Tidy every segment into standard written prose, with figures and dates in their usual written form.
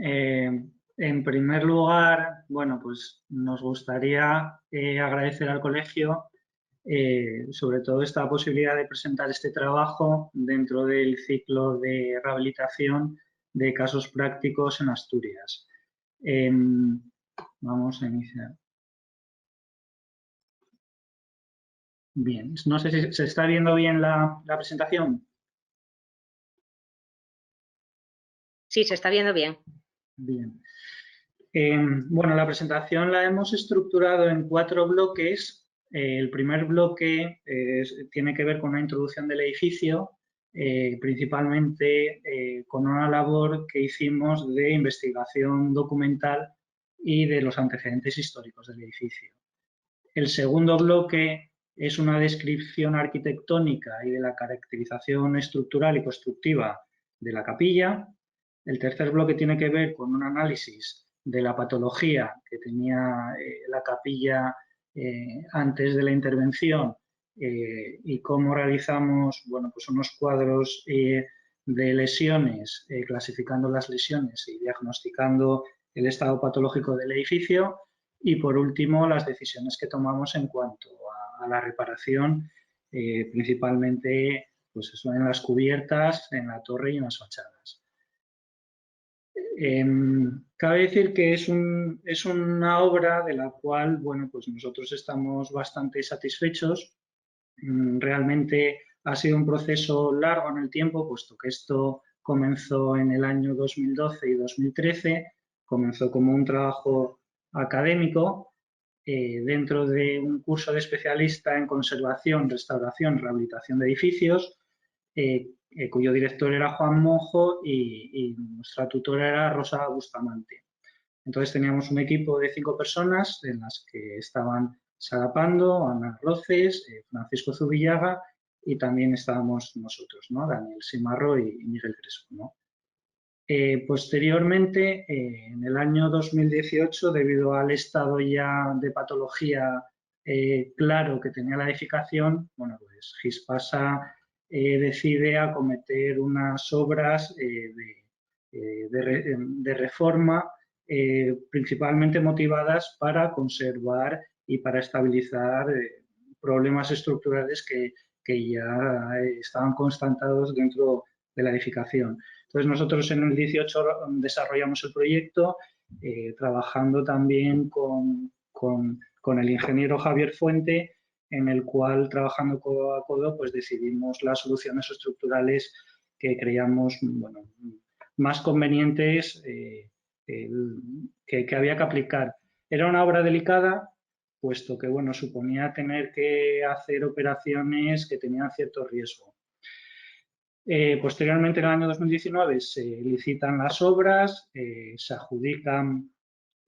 En primer lugar, bueno, pues nos gustaría agradecer al colegio sobre todo esta posibilidad de presentar este trabajo dentro del ciclo de rehabilitación de casos prácticos en Asturias. Vamos a iniciar. Bien, no sé si se está viendo bien la presentación. Sí, se está viendo bien. Bien. Bueno, la presentación la hemos estructurado en 4 bloques. El primer bloque tiene que ver con una introducción del edificio, principalmente con una labor que hicimos de investigación documental y de los antecedentes históricos del edificio. El segundo bloque es una descripción arquitectónica y de la caracterización estructural y constructiva de la capilla. El tercer bloque tiene que ver con un análisis de la patología que tenía la capilla antes de la intervención y cómo realizamos pues unos cuadros de lesiones, clasificando las lesiones y diagnosticando el estado patológico del edificio. Y por último, las decisiones que tomamos en cuanto a la reparación, principalmente pues eso, en las cubiertas, en la torre y en las fachadas. Cabe decir que es una obra de la cual bueno, pues nosotros estamos bastante satisfechos. Realmente ha sido un proceso largo en el tiempo, puesto que esto comenzó en el año 2012 y 2013, comenzó como un trabajo académico dentro de un curso de especialista en conservación, restauración, rehabilitación de edificios, cuyo director era Juan Monjo y nuestra tutora era Rosa Bustamante. Entonces teníamos un equipo de 5 personas en las que estaban Sara Pando, Ana Roces, Francisco Zubillaga y también estábamos nosotros, ¿no? Daniel Simarro y Miguel Crespo, ¿no? Posteriormente, en el año 2018, debido al estado ya de patología claro que tenía la edificación, bueno, pues Gispasa decide acometer unas obras de reforma principalmente motivadas para conservar y para estabilizar problemas estructurales que ya estaban constatados dentro de la edificación. Entonces nosotros en el 18 desarrollamos el proyecto trabajando también con el ingeniero Javier Fuente, en el cual trabajando codo a codo pues decidimos las soluciones estructurales que creíamos bueno, más convenientes que había que aplicar. Era una obra delicada, puesto que bueno, suponía tener que hacer operaciones que tenían cierto riesgo. Posteriormente, en el año 2019, se licitan las obras, se adjudican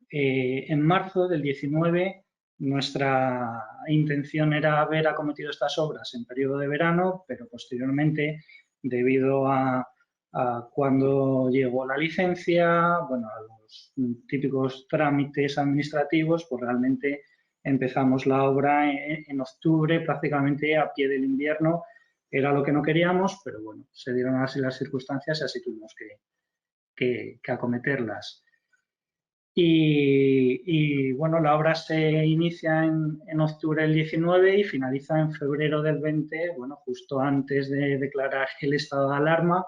en marzo del 19. Nuestra intención era haber acometido estas obras en periodo de verano, pero posteriormente, debido a cuando llegó la licencia, bueno, a los típicos trámites administrativos, pues realmente empezamos la obra en octubre, prácticamente a pie del invierno. Era lo que no queríamos, pero bueno, se dieron así las circunstancias y así tuvimos que acometerlas. Y bueno, la obra se inicia en octubre del 19 y finaliza en febrero del 20, bueno, justo antes de declarar el estado de alarma.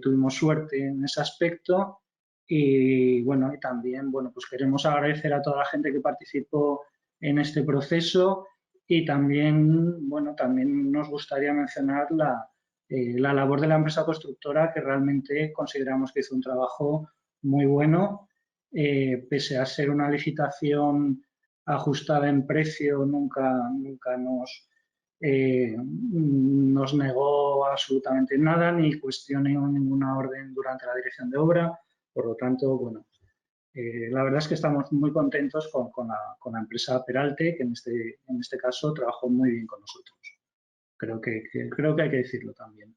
Tuvimos suerte en ese aspecto y bueno, y también bueno, pues queremos agradecer a toda la gente que participó en este proceso y también, bueno, también nos gustaría mencionar la labor de la empresa constructora, que realmente consideramos que hizo un trabajo muy bueno. Pese a ser una licitación ajustada en precio, nunca nos negó absolutamente nada ni cuestionó ninguna orden durante la dirección de obra. Por lo tanto, bueno, la verdad es que estamos muy contentos con la empresa Peralte, que en este caso trabajó muy bien con nosotros. Creo que hay que decirlo también.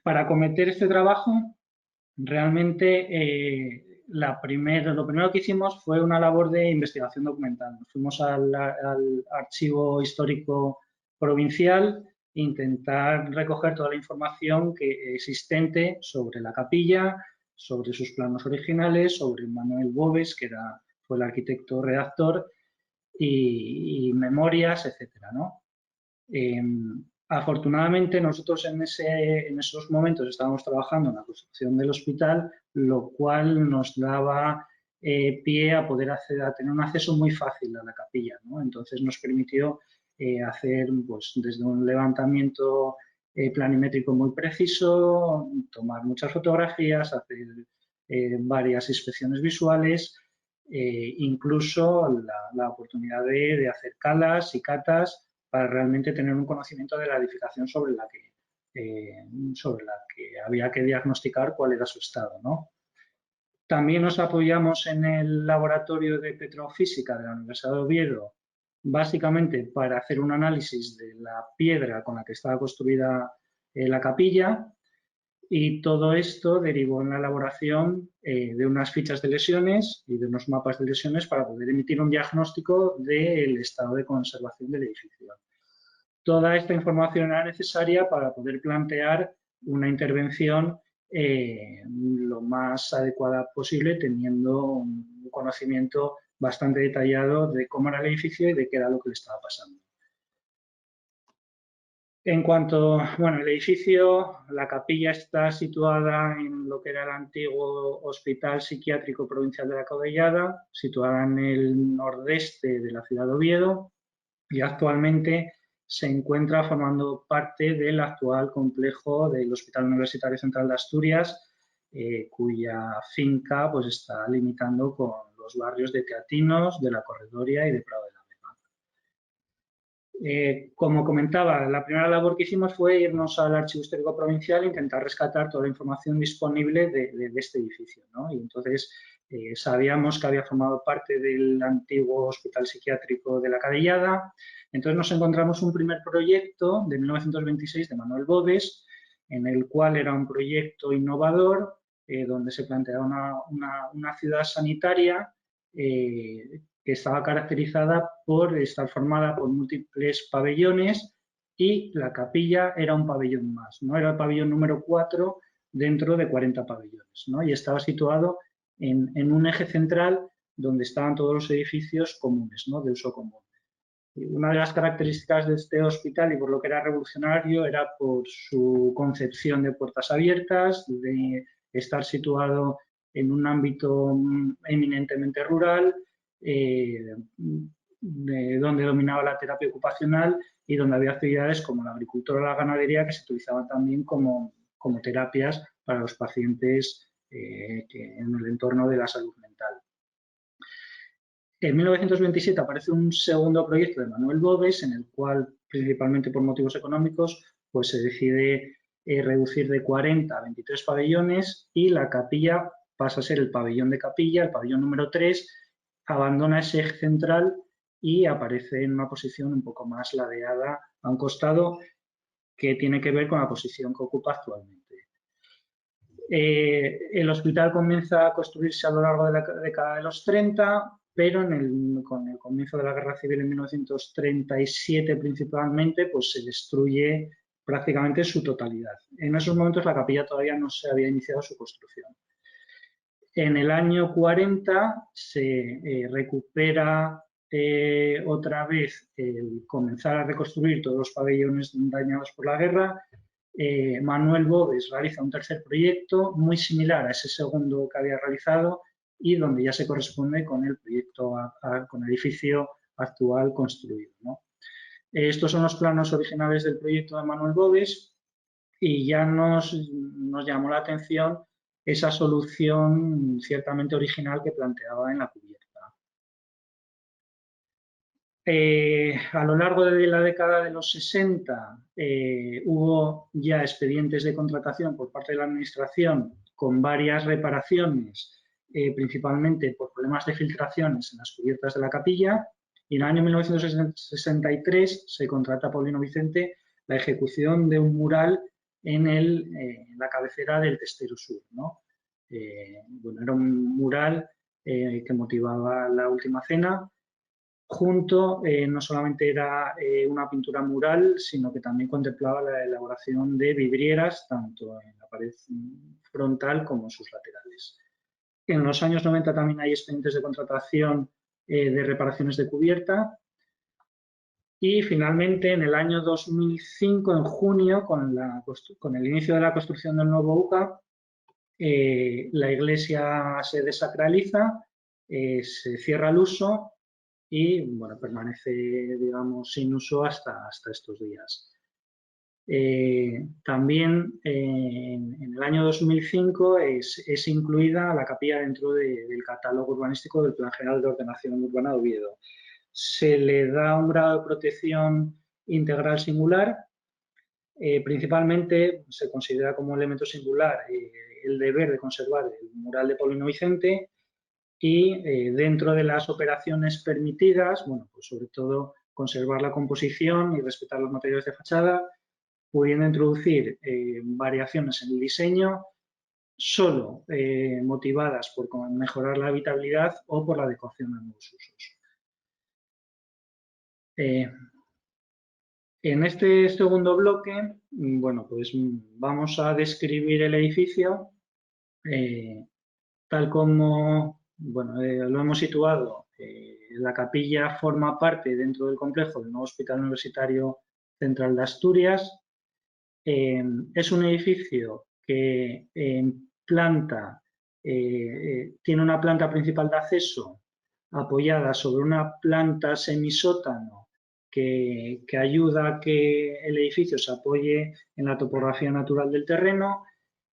Para acometer este trabajo, realmente lo primero que hicimos fue una labor de investigación documental. Nos fuimos al Archivo Histórico Provincial e intentar recoger toda la información existente sobre la capilla, sobre sus planos originales, sobre Manuel Boves, que fue el arquitecto redactor, y memorias, etcétera, ¿no? Afortunadamente, nosotros en esos momentos estábamos trabajando en la construcción del hospital, lo cual nos daba pie a poder a tener un acceso muy fácil a la capilla, ¿no? Entonces nos permitió hacer, pues, desde un levantamiento planimétrico muy preciso, tomar muchas fotografías, hacer varias inspecciones visuales, incluso la oportunidad de hacer calas y catas para realmente tener un conocimiento de la edificación sobre la que había que diagnosticar cuál era su estado, ¿no? También nos apoyamos en el laboratorio de petrofísica de la Universidad de Oviedo, básicamente para hacer un análisis de la piedra con la que estaba construida la capilla, y todo esto derivó en la elaboración de unas fichas de lesiones y de unos mapas de lesiones para poder emitir un diagnóstico del estado de conservación del edificio. Toda esta información era necesaria para poder plantear una intervención lo más adecuada posible, teniendo un conocimiento bastante detallado de cómo era el edificio y de qué era lo que le estaba pasando. En cuanto, bueno, el edificio, la capilla está situada en lo que era el antiguo Hospital Psiquiátrico Provincial de la Caudellada, situada en el nordeste de la ciudad de Oviedo, y actualmente se encuentra formando parte del actual complejo del Hospital Universitario Central de Asturias, cuya finca pues, está limitando con los barrios de Teatinos, de la Corredoria y de Prado de la Vega. Como comentaba, la primera labor que hicimos fue irnos al Archivo Histórico Provincial e intentar rescatar toda la información disponible de este edificio, ¿no? Y entonces sabíamos que había formado parte del antiguo Hospital Psiquiátrico de la Cadellada. Entonces nos encontramos un primer proyecto de 1926 de Manuel Boves, en el cual era un proyecto innovador, donde se planteaba una ciudad sanitaria que estaba caracterizada por estar formada por múltiples pabellones, y la capilla era un pabellón más, ¿no? Era el pabellón número 4 dentro de 40 pabellones, ¿no? Y estaba situado en un eje central donde estaban todos los edificios comunes, ¿no? De uso común. Y una de las características de este hospital, y por lo que era revolucionario, era por su concepción de puertas abiertas, de estar situado en un ámbito eminentemente rural, donde dominaba la terapia ocupacional y donde había actividades como la agricultura o la ganadería que se utilizaban también como terapias para los pacientes en el entorno de la salud mental. En 1927 aparece un segundo proyecto de Manuel Boves, en el cual, principalmente por motivos económicos, pues se decide reducir de 40 a 23 pabellones, y la capilla pasa a ser el pabellón de capilla, el pabellón número 3, abandona ese eje central y aparece en una posición un poco más ladeada a un costado, que tiene que ver con la posición que ocupa actualmente. El hospital comienza a construirse a lo largo de la década de los 30, pero con el comienzo de la Guerra Civil en 1937 principalmente, pues se destruye prácticamente su totalidad. En esos momentos la capilla todavía no se había iniciado su construcción. En el año 40 se recupera otra vez el comenzar a reconstruir todos los pabellones dañados por la guerra. Manuel Boves realiza un tercer proyecto muy similar a ese segundo que había realizado, y donde ya se corresponde con el proyecto, con el edificio actual construido, ¿no? Estos son los planos originales del proyecto de Manuel Boves, y ya nos llamó la atención esa solución ciertamente original que planteaba en la cubierta. A lo largo de la década de los 60 hubo ya expedientes de contratación por parte de la Administración con varias reparaciones, principalmente por problemas de filtraciones en las cubiertas de la capilla, y en el año 1963 se contrata a Paulino Vicente la ejecución de un mural en la cabecera del Testero Sur, ¿no? Bueno, era un mural que motivaba la Última Cena. No solamente era una pintura mural, sino que también contemplaba la elaboración de vidrieras, tanto en la pared frontal como en sus laterales. En los años 90 también hay expedientes de contratación de reparaciones de cubierta. Y finalmente, en el año 2005, en junio, con el inicio de la construcción del nuevo UCA, la iglesia se desacraliza, se cierra el uso y bueno, permanece, digamos, sin uso hasta estos días. También en el año 2005 es incluida la capilla dentro del catálogo urbanístico del Plan General de Ordenación Urbana de Oviedo. Se le da un grado de protección integral singular. Principalmente se considera como elemento singular el deber de conservar el mural de Paulino Vicente y dentro de las operaciones permitidas, bueno, pues sobre todo conservar la composición y respetar los materiales de fachada, pudiendo introducir variaciones en el diseño solo motivadas por mejorar la habitabilidad o por la adecuación a nuevos usos. En este segundo bloque, bueno, pues vamos a describir el edificio tal como, bueno, lo hemos situado. La capilla forma parte dentro del complejo del nuevo Hospital Universitario Central de Asturias. Es un edificio que en planta tiene una planta principal de acceso apoyada sobre una planta semisótano que ayuda a que el edificio se apoye en la topografía natural del terreno.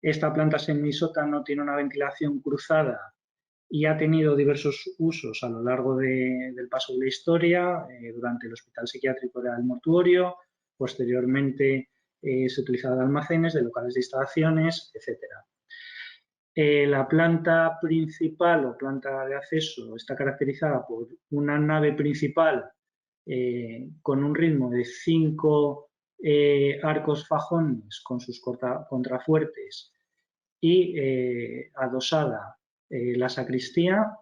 Esta planta semisótano tiene una ventilación cruzada y ha tenido diversos usos a lo largo del paso de la historia. Durante el hospital psiquiátrico era el mortuorio, posteriormente se utilizaba de almacenes, de locales de instalaciones, etc. La planta principal o planta de acceso está caracterizada por una nave principal con un ritmo de 5 arcos fajones con sus contrafuertes y adosada la sacristía,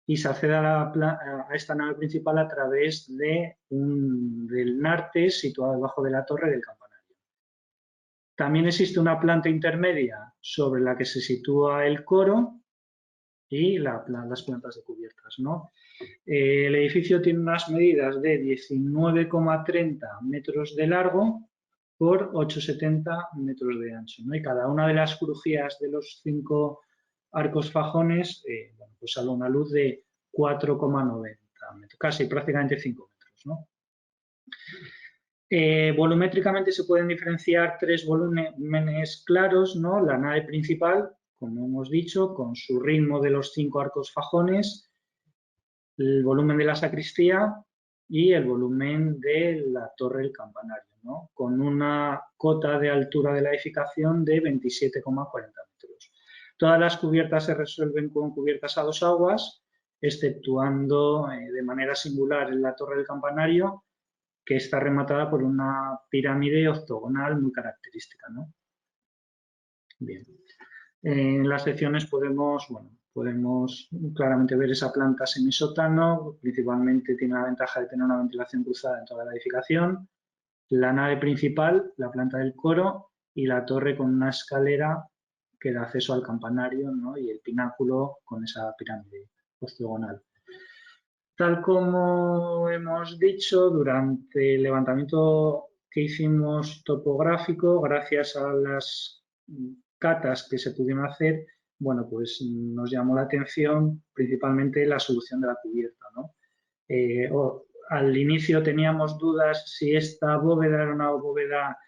y se accede a esta nave principal a través del nártex situado debajo de la torre del campanario. También existe una planta intermedia sobre la que se sitúa el coro y las plantas de cubiertas, ¿no? El edificio tiene unas medidas de 19,30 metros de largo por 8,70 metros de ancho, ¿no? Y cada una de las crujías de los 5 arcos fajones bueno, pues sale una luz de 4,90 metros, casi prácticamente 5 metros, ¿no? Volumétricamente se pueden diferenciar 3 volúmenes claros, ¿no? La nave principal, como hemos dicho, con su ritmo de los 5 arcos fajones, el volumen de la sacristía y el volumen de la torre del campanario, ¿no? Con una cota de altura de la edificación de 27,40 metros. Todas las cubiertas se resuelven con cubiertas a 2 aguas, exceptuando de manera singular en la torre del campanario, que está rematada por una pirámide octogonal muy característica, ¿no? Bien. En las secciones podemos claramente ver esa planta semisótano. Principalmente tiene la ventaja de tener una ventilación cruzada en toda la edificación. La nave principal, la planta del coro y la torre con una escalera que da acceso al campanario, ¿no? Y el pináculo con esa pirámide octogonal. Tal como hemos dicho, durante el levantamiento que hicimos topográfico, gracias a las catas que se pudieron hacer, bueno, pues nos llamó la atención principalmente la solución de la cubierta, ¿no? Al inicio teníamos dudas si esta bóveda era una bóveda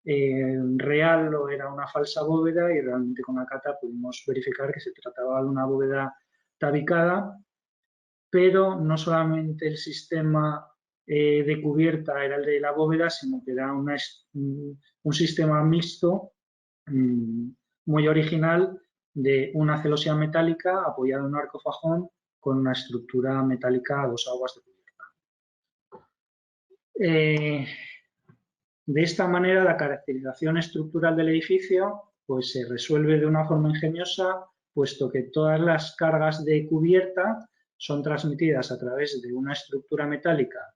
real o era una falsa bóveda, y realmente con la cata pudimos verificar que se trataba de una bóveda tabicada, pero no solamente el sistema de cubierta era el de la bóveda, sino que era un sistema mixto muy original de una celosía metálica apoyada en un arco fajón con una estructura metálica a 2 aguas de cubierta. De esta manera, la caracterización estructural del edificio pues, se resuelve de una forma ingeniosa, puesto que todas las cargas de cubierta son transmitidas a través de una estructura metálica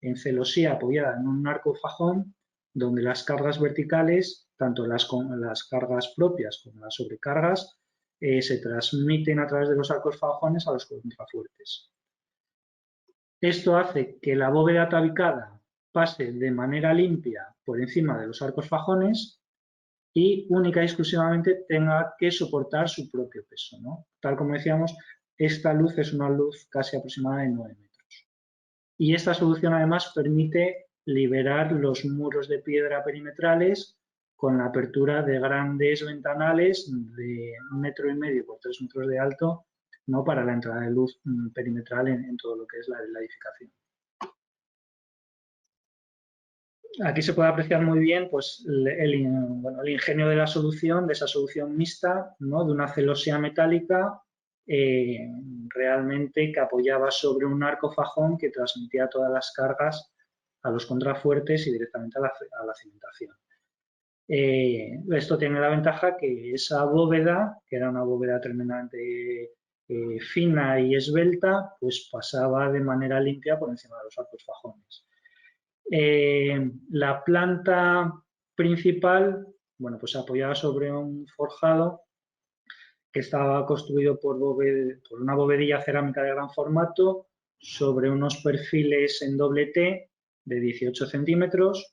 en celosía apoyada en un arco fajón donde las cargas verticales, tanto las cargas propias como las sobrecargas, se transmiten a través de los arcos fajones a los contrafuertes. Esto hace que la bóveda tabicada pase de manera limpia por encima de los arcos fajones y única y exclusivamente tenga que soportar su propio peso, ¿no? Tal como decíamos, esta luz es una luz casi aproximada de 9 metros. Y esta solución además permite liberar los muros de piedra perimetrales con la apertura de grandes ventanales de 1,5 metros por 3 metros de alto, ¿no? Para la entrada de luz perimetral en todo lo que es la edificación. Aquí se puede apreciar muy bien pues, el ingenio de la solución, de esa solución mixta, ¿no? De una celosía metálica realmente que apoyaba sobre un arco fajón que transmitía todas las cargas a los contrafuertes y directamente a la cimentación. Esto tiene la ventaja que esa bóveda, que era una bóveda tremendamente fina y esbelta, pues pasaba de manera limpia por encima de los arcos fajones. La planta principal, bueno, pues apoyada sobre un forjado que estaba construido por una bovedilla cerámica de gran formato sobre unos perfiles en doble T de 18 centímetros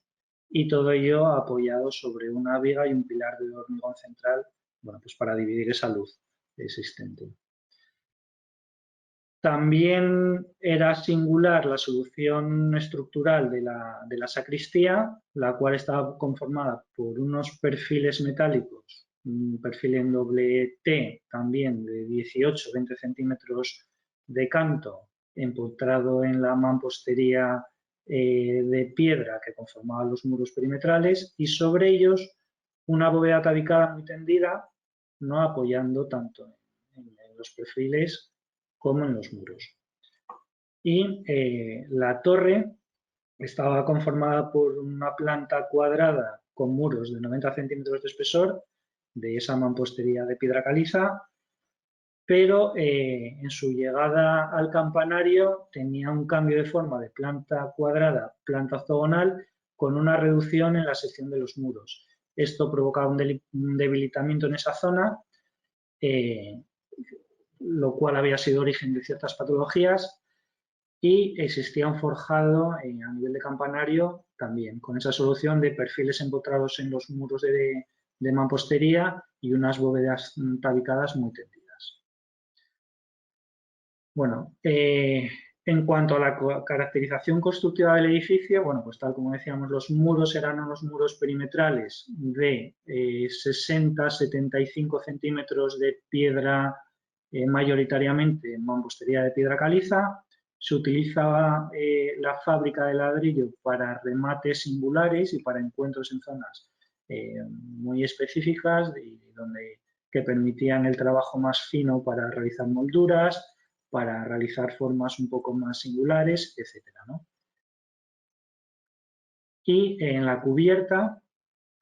y todo ello apoyado sobre una viga y un pilar de hormigón central, bueno, pues para dividir esa luz existente. También era singular la solución estructural de la sacristía, la cual estaba conformada por unos perfiles metálicos, un perfil en doble T también de 18-20 centímetros de canto, empotrado en la mampostería de piedra que conformaba los muros perimetrales y sobre ellos una bóveda tabicada muy tendida, no apoyando tanto en los perfiles como en los muros. Y la torre estaba conformada por una planta cuadrada con muros de 90 centímetros de espesor, de esa mampostería de piedra caliza, pero en su llegada al campanario tenía un cambio de forma de planta cuadrada, planta octogonal, con una reducción en la sección de los muros. Esto provocaba un debilitamiento en esa zona, lo cual había sido origen de ciertas patologías, y existía un forjado a nivel de campanario también, con esa solución de perfiles empotrados en los muros de mampostería y unas bóvedas tabicadas muy tendidas. Bueno, en cuanto a la caracterización constructiva del edificio, bueno, pues tal como decíamos, los muros eran unos muros perimetrales de 60-75 centímetros de piedra, mayoritariamente en mampostería de piedra caliza. Se utilizaba la fábrica de ladrillo para remates singulares y para encuentros en zonas muy específicas que permitían el trabajo más fino para realizar molduras, para realizar formas un poco más singulares, etcétera, ¿no? Y en la cubierta,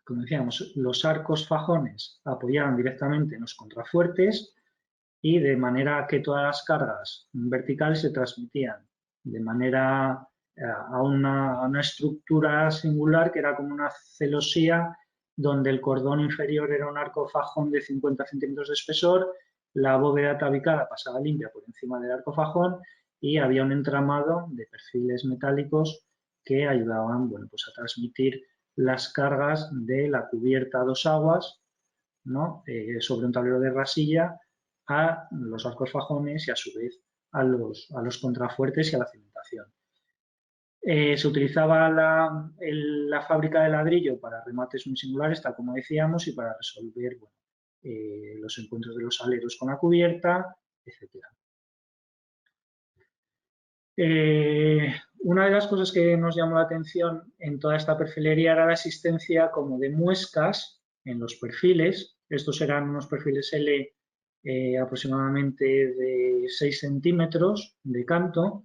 como decíamos, los arcos fajones apoyaban directamente en los contrafuertes y de manera que todas las cargas verticales se transmitían de manera a una estructura singular que era como una celosía donde el cordón inferior era un arco fajón de 50 centímetros de espesor, la bóveda tabicada pasaba limpia por encima del arco fajón y había un entramado de perfiles metálicos que ayudaban, bueno, pues a transmitir las cargas de la cubierta a 2 aguas, ¿no? Sobre un tablero de rasilla a los arcos fajones y a su vez a los contrafuertes y a la cimentación. Se utilizaba la fábrica de ladrillo para remates muy singulares, tal como decíamos, y para resolver los encuentros de los aleros con la cubierta, etc. Una de las cosas que nos llamó la atención en toda esta perfilería era la existencia como de muescas en los perfiles. Estos eran unos perfiles L aproximadamente de 6 centímetros de canto.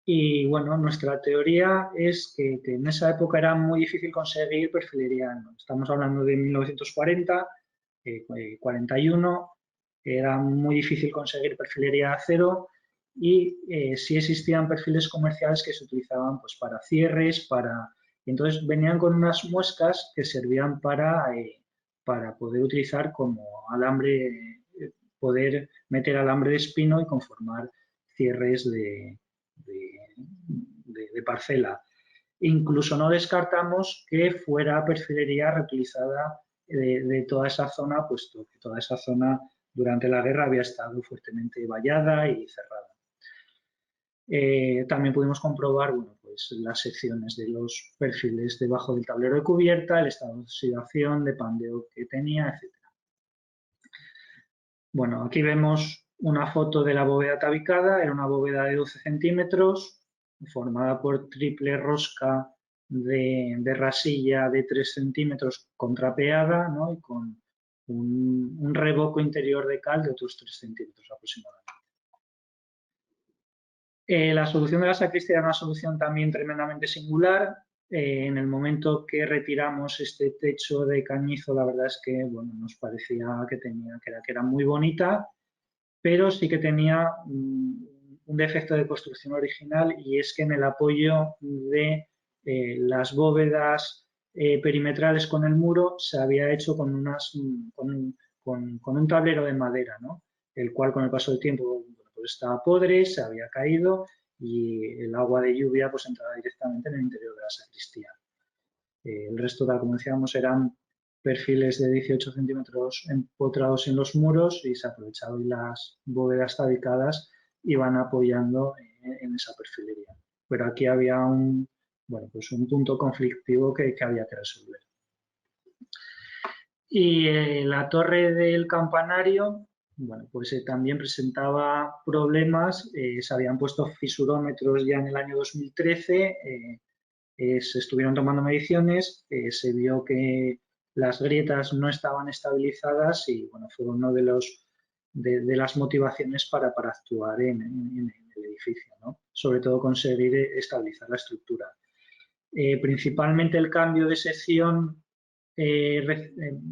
Y bueno, nuestra teoría es que en esa época era muy difícil conseguir perfilería. Estamos hablando de 1940, 41, era muy difícil conseguir perfilería de acero y sí existían perfiles comerciales que se utilizaban pues, para cierres, para Y entonces venían con unas muescas que servían para poder utilizar como alambre, poder meter alambre de espino y conformar cierres de parcela. Incluso no descartamos que fuera perfilería reutilizada de toda esa zona, puesto que toda esa zona durante la guerra había estado fuertemente vallada y cerrada. También pudimos comprobar pues las secciones de los perfiles debajo del tablero de cubierta, el estado de oxidación, de pandeo que tenía, etc. Bueno, aquí vemos una foto de la bóveda tabicada, era una bóveda de 12 centímetros, formada por triple rosca de rasilla de 3 centímetros contrapeada, ¿no? Y con un revoco interior de cal de otros 3 centímetros aproximadamente. La solución de la sacristía era una solución también tremendamente singular. En el momento que retiramos este techo de cañizo, la verdad es que nos parecía que era muy bonita, pero sí que tenía un defecto de construcción original, y es que en el apoyo de las bóvedas perimetrales con el muro se había hecho con un tablero de madera, ¿no? El cual con el paso del tiempo pues estaba podre, se había caído y el agua de lluvia pues entraba directamente en el interior de la sacristía. El resto, tal como decíamos, eran perfiles de 18 centímetros empotrados en los muros y se aprovechaban las bóvedas tabicadas y van apoyando en esa perfilería. Pero aquí había pues un punto conflictivo que había que resolver. Y la torre del campanario, pues también presentaba problemas. Se habían puesto fisurómetros ya en el año 2013, se estuvieron tomando mediciones, se vio que las grietas no estaban estabilizadas y fue uno de las motivaciones para actuar en el edificio, ¿no? Sobre todo conseguir estabilizar la estructura. Principalmente el cambio de sección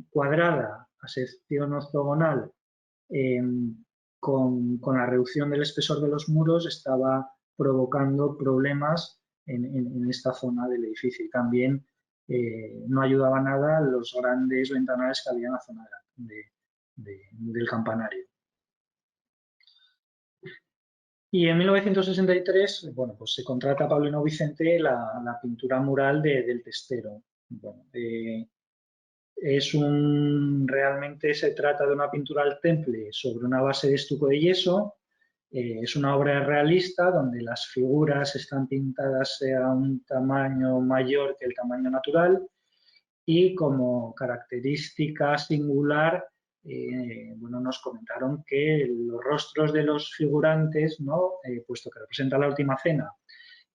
cuadrada a sección ortogonal con la reducción del espesor de los muros estaba provocando problemas en esta zona del edificio, y también no ayudaba nada los grandes ventanales que había en la zona del campanario. Y en 1963, pues se contrata a Paulino Vicente la pintura mural del testero. Realmente se trata de una pintura al temple sobre una base de estuco de yeso. Es una obra realista donde las figuras están pintadas a un tamaño mayor que el tamaño natural, y como característica singular, nos comentaron que los rostros de los figurantes, ¿no? Puesto que representa la última cena,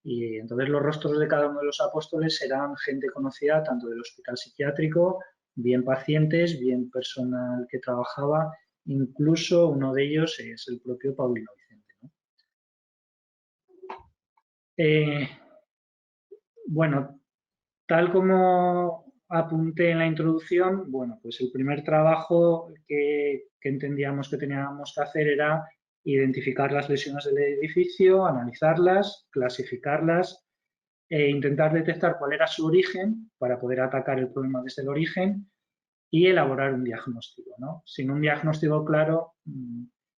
y entonces los rostros de cada uno de los apóstoles eran gente conocida tanto del hospital psiquiátrico, bien pacientes, bien personal que trabajaba, incluso uno de ellos es el propio Paulino Vicente, ¿no? Tal como apunté en la introducción, pues el primer trabajo que entendíamos que teníamos que hacer era identificar las lesiones del edificio, analizarlas, clasificarlas e intentar detectar cuál era su origen para poder atacar el problema desde el origen y elaborar un diagnóstico, ¿no? Sin un diagnóstico claro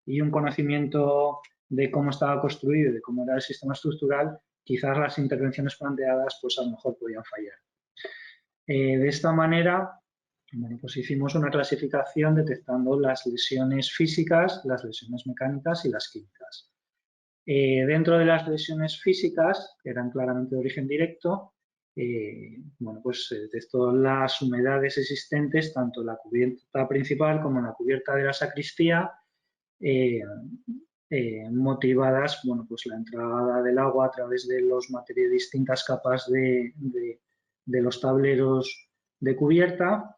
y un conocimiento de cómo estaba construido y de cómo era el sistema estructural, quizás las intervenciones planteadas pues a lo mejor podían fallar. De esta manera, pues hicimos una clasificación detectando las lesiones físicas, las lesiones mecánicas y las químicas. Dentro de las lesiones físicas, que eran claramente de origen directo, pues se detectó las humedades existentes tanto en la cubierta principal como en la cubierta de la sacristía, motivadas, pues la entrada del agua a través de distintas capas de los tableros de cubierta,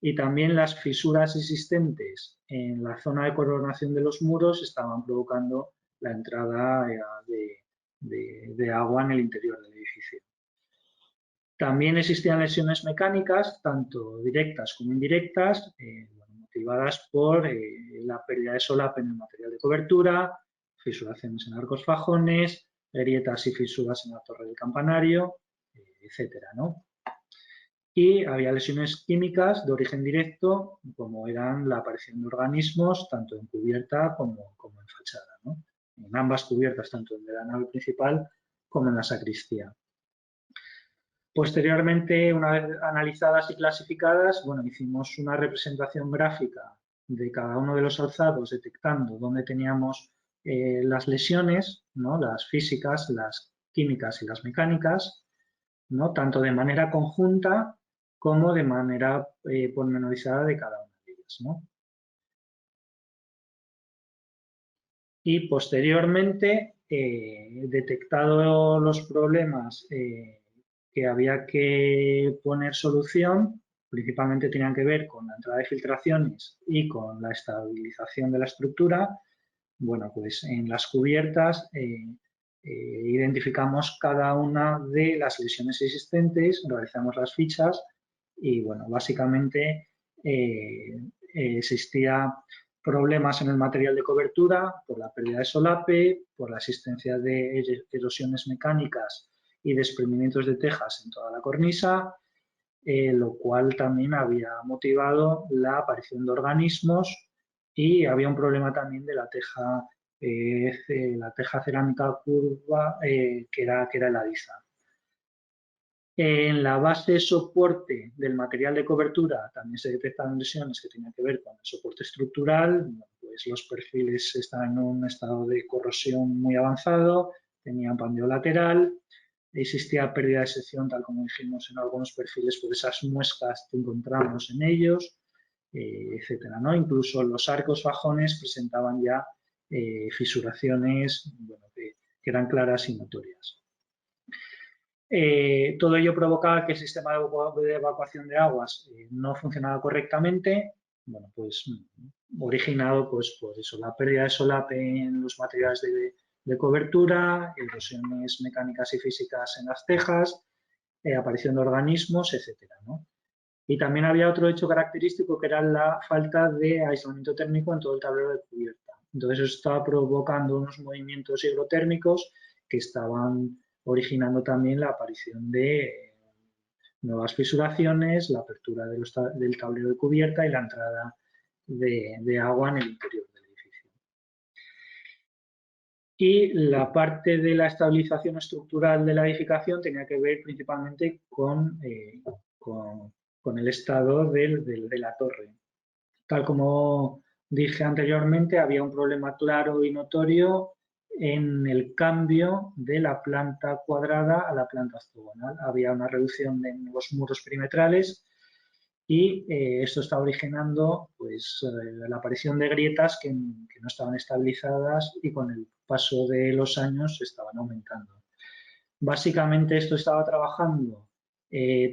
y también las fisuras existentes en la zona de coronación de los muros estaban provocando la entrada de agua en el interior del edificio. También existían lesiones mecánicas, tanto directas como indirectas, motivadas por la pérdida de solapa en el material de cobertura, fisuraciones en arcos fajones, grietas y fisuras en la torre del campanario, etcétera, ¿no? Y había lesiones químicas de origen directo, como eran la aparición de organismos, tanto en cubierta como en fachada, ¿no? En ambas cubiertas, tanto en la nave principal como en la sacristía. Posteriormente, una vez analizadas y clasificadas, bueno, hicimos una representación gráfica de cada uno de los alzados, detectando dónde teníamos las lesiones, ¿no? Las físicas, las químicas y las mecánicas, ¿no? Tanto de manera conjunta como de manera pormenorizada de cada una de ellas, ¿no? Y posteriormente, detectado los problemas que había que poner solución, principalmente tenían que ver con la entrada de filtraciones y con la estabilización de la estructura, bueno, pues en las cubiertas identificamos cada una de las lesiones existentes, realizamos las fichas y, bueno, básicamente existía problemas en el material de cobertura por la pérdida de solape, por la existencia de erosiones mecánicas y desprendimientos de tejas en toda la cornisa, lo cual también había motivado la aparición de organismos y había un problema también de la teja cerámica curva que era heladiza. En la base soporte del material de cobertura también se detectan lesiones que tenían que ver con el soporte estructural, pues los perfiles estaban en un estado de corrosión muy avanzado, tenían pandeo lateral, existía pérdida de sección, tal como dijimos en algunos perfiles, por esas muescas que encontramos en ellos, etcétera, ¿no? Incluso los arcos fajones presentaban ya fisuraciones, bueno, que eran claras y notorias. Todo ello provocaba que el sistema de evacuación de aguas no funcionaba correctamente, bueno, pues originado pues, por eso, la pérdida de solape en los materiales de cobertura, erosiones mecánicas y físicas en las tejas, aparición de organismos, etcétera, ¿no? Y también había otro hecho característico que era la falta de aislamiento térmico en todo el tablero de cubierta. Entonces eso estaba provocando unos movimientos hidrotérmicos que estaban originando también la aparición de nuevas fisuraciones, la apertura del tablero de cubierta y la entrada de agua en el interior del edificio. Y la parte de la estabilización estructural de la edificación tenía que ver principalmente con el estado de la torre. Tal como dije anteriormente, había un problema claro y notorio en el cambio de la planta cuadrada a la planta octogonal. Había una reducción en los muros perimetrales y esto está originando pues, la aparición de grietas que no estaban estabilizadas y con el paso de los años estaban aumentando. Básicamente esto estaba trabajando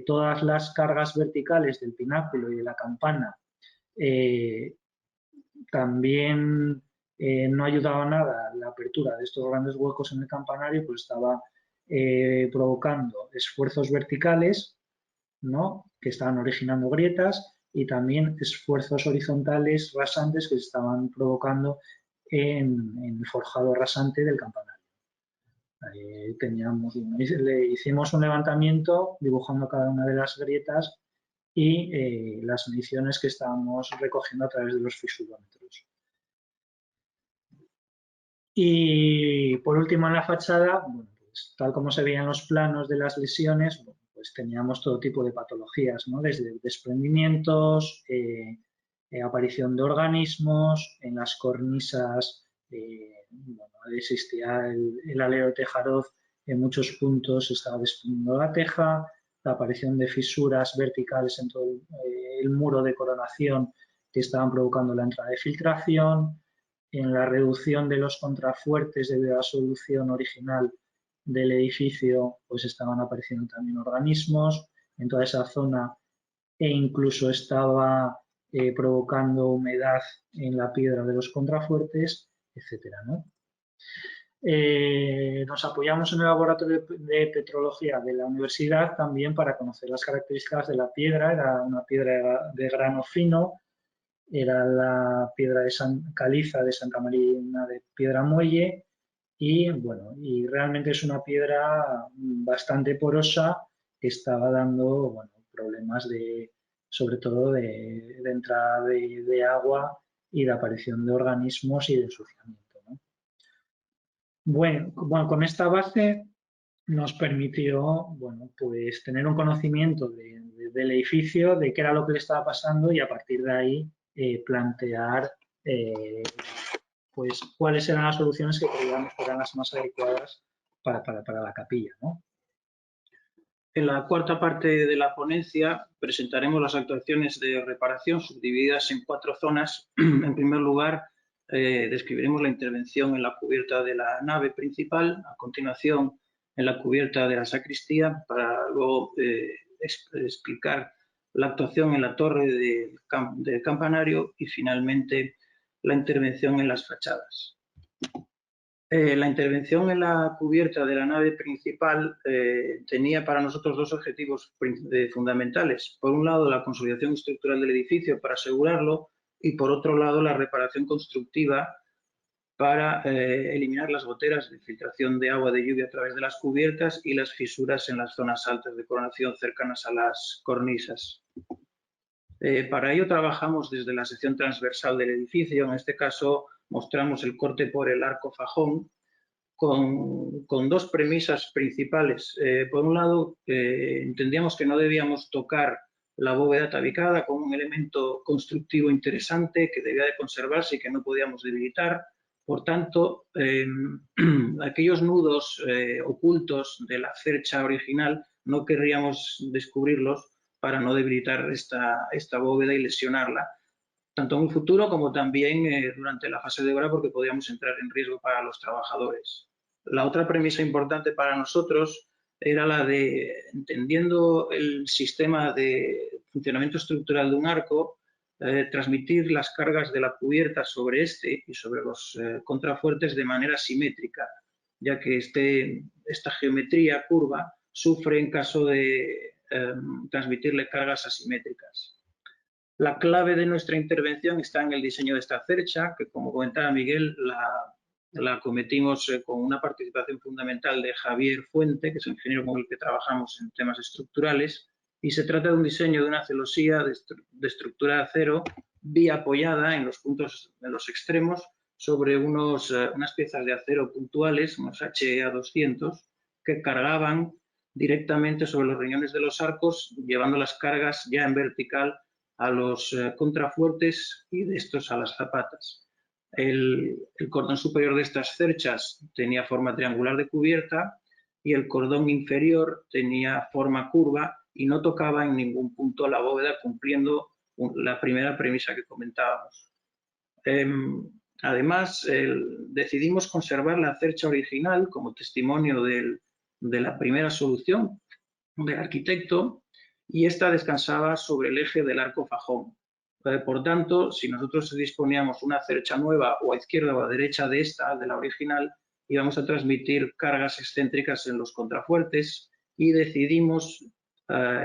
todas las cargas verticales del pináculo y de la campana. También no ayudaba nada la apertura de estos grandes huecos en el campanario, pues estaba provocando esfuerzos verticales, ¿no?, que estaban originando grietas y también esfuerzos horizontales rasantes que se estaban provocando en el forjado rasante del campanario. Hicimos un levantamiento dibujando cada una de las grietas y las mediciones que estábamos recogiendo a través de los fisurómetros. Y por último, en la fachada, bueno, pues, tal como se veía en los planos de las lesiones, bueno, pues teníamos todo tipo de patologías, ¿no?, desde desprendimientos, aparición de organismos, en las cornisas bueno, existía el alero de Tejaroz, en muchos puntos estaba desprendiendo la teja, la aparición de fisuras verticales en todo el muro de coronación que estaban provocando la entrada de filtración, en la reducción de los contrafuertes debido a la solución original del edificio, pues estaban apareciendo también organismos en toda esa zona e incluso estaba provocando humedad en la piedra de los contrafuertes, etcétera, ¿no? Nos apoyamos en el laboratorio de petrología de la universidad también para conocer las características de la piedra. Era una piedra de grano fino, era la piedra de caliza de Santa Marina de Piedra Muelle y, bueno, y realmente es una piedra bastante porosa que estaba dando, bueno, problemas sobre todo de entrada de agua y de aparición de organismos y de ensuciamiento, ¿no? Bueno, con esta base nos permitió, bueno, pues tener un conocimiento del edificio, de qué era lo que le estaba pasando y a partir de ahí plantear pues cuáles eran las soluciones que creíamos que eran las más adecuadas para la capilla, ¿no? En la cuarta parte de la ponencia presentaremos las actuaciones de reparación subdivididas en 4 zonas. En primer lugar, describiremos la intervención en la cubierta de la nave principal, a continuación en la cubierta de la sacristía, para luego explicar la actuación en la torre del campanario y finalmente la intervención en las fachadas. La intervención en la cubierta de la nave principal tenía para nosotros 2 objetivos fundamentales. Por un lado, la consolidación estructural del edificio para asegurarlo y por otro lado, la reparación constructiva para eliminar las goteras de filtración de agua de lluvia a través de las cubiertas y las fisuras en las zonas altas de coronación cercanas a las cornisas. Para ello trabajamos desde la sección transversal del edificio. En este caso mostramos el corte por el arco fajón con 2 premisas principales. Por un lado, entendíamos que no debíamos tocar la bóveda tabicada como un elemento constructivo interesante que debía de conservarse y que no podíamos debilitar. Por tanto, aquellos nudos ocultos de la cercha original no querríamos descubrirlos para no debilitar esta bóveda y lesionarla, tanto en un futuro como también durante la fase de obra, porque podíamos entrar en riesgo para los trabajadores. La otra premisa importante para nosotros era la de, entendiendo el sistema de funcionamiento estructural de un arco, transmitir las cargas de la cubierta sobre este y sobre los contrafuertes de manera simétrica, ya que esta geometría curva sufre en caso de transmitirle cargas asimétricas. La clave de nuestra intervención está en el diseño de esta cercha, que como comentaba Miguel, la cometimos con una participación fundamental de Javier Fuente, que es el ingeniero con el que trabajamos en temas estructurales, y se trata de un diseño de una celosía de estructura de acero biapoyada en los puntos, en los extremos, sobre unas piezas de acero puntuales, unos HA200, que cargaban directamente sobre los riñones de los arcos, llevando las cargas ya en vertical a los contrafuertes y de estos a las zapatas. El cordón superior de estas cerchas tenía forma triangular de cubierta y el cordón inferior tenía forma curva y no tocaba en ningún punto la bóveda, cumpliendo la primera premisa que comentábamos. Además, decidimos conservar la cercha original como testimonio de la primera solución del arquitecto, y esta descansaba sobre el eje del arco fajón. Por tanto, si nosotros disponíamos una cercha nueva o a izquierda o a derecha de esta, de la original, íbamos a transmitir cargas excéntricas en los contrafuertes y decidimos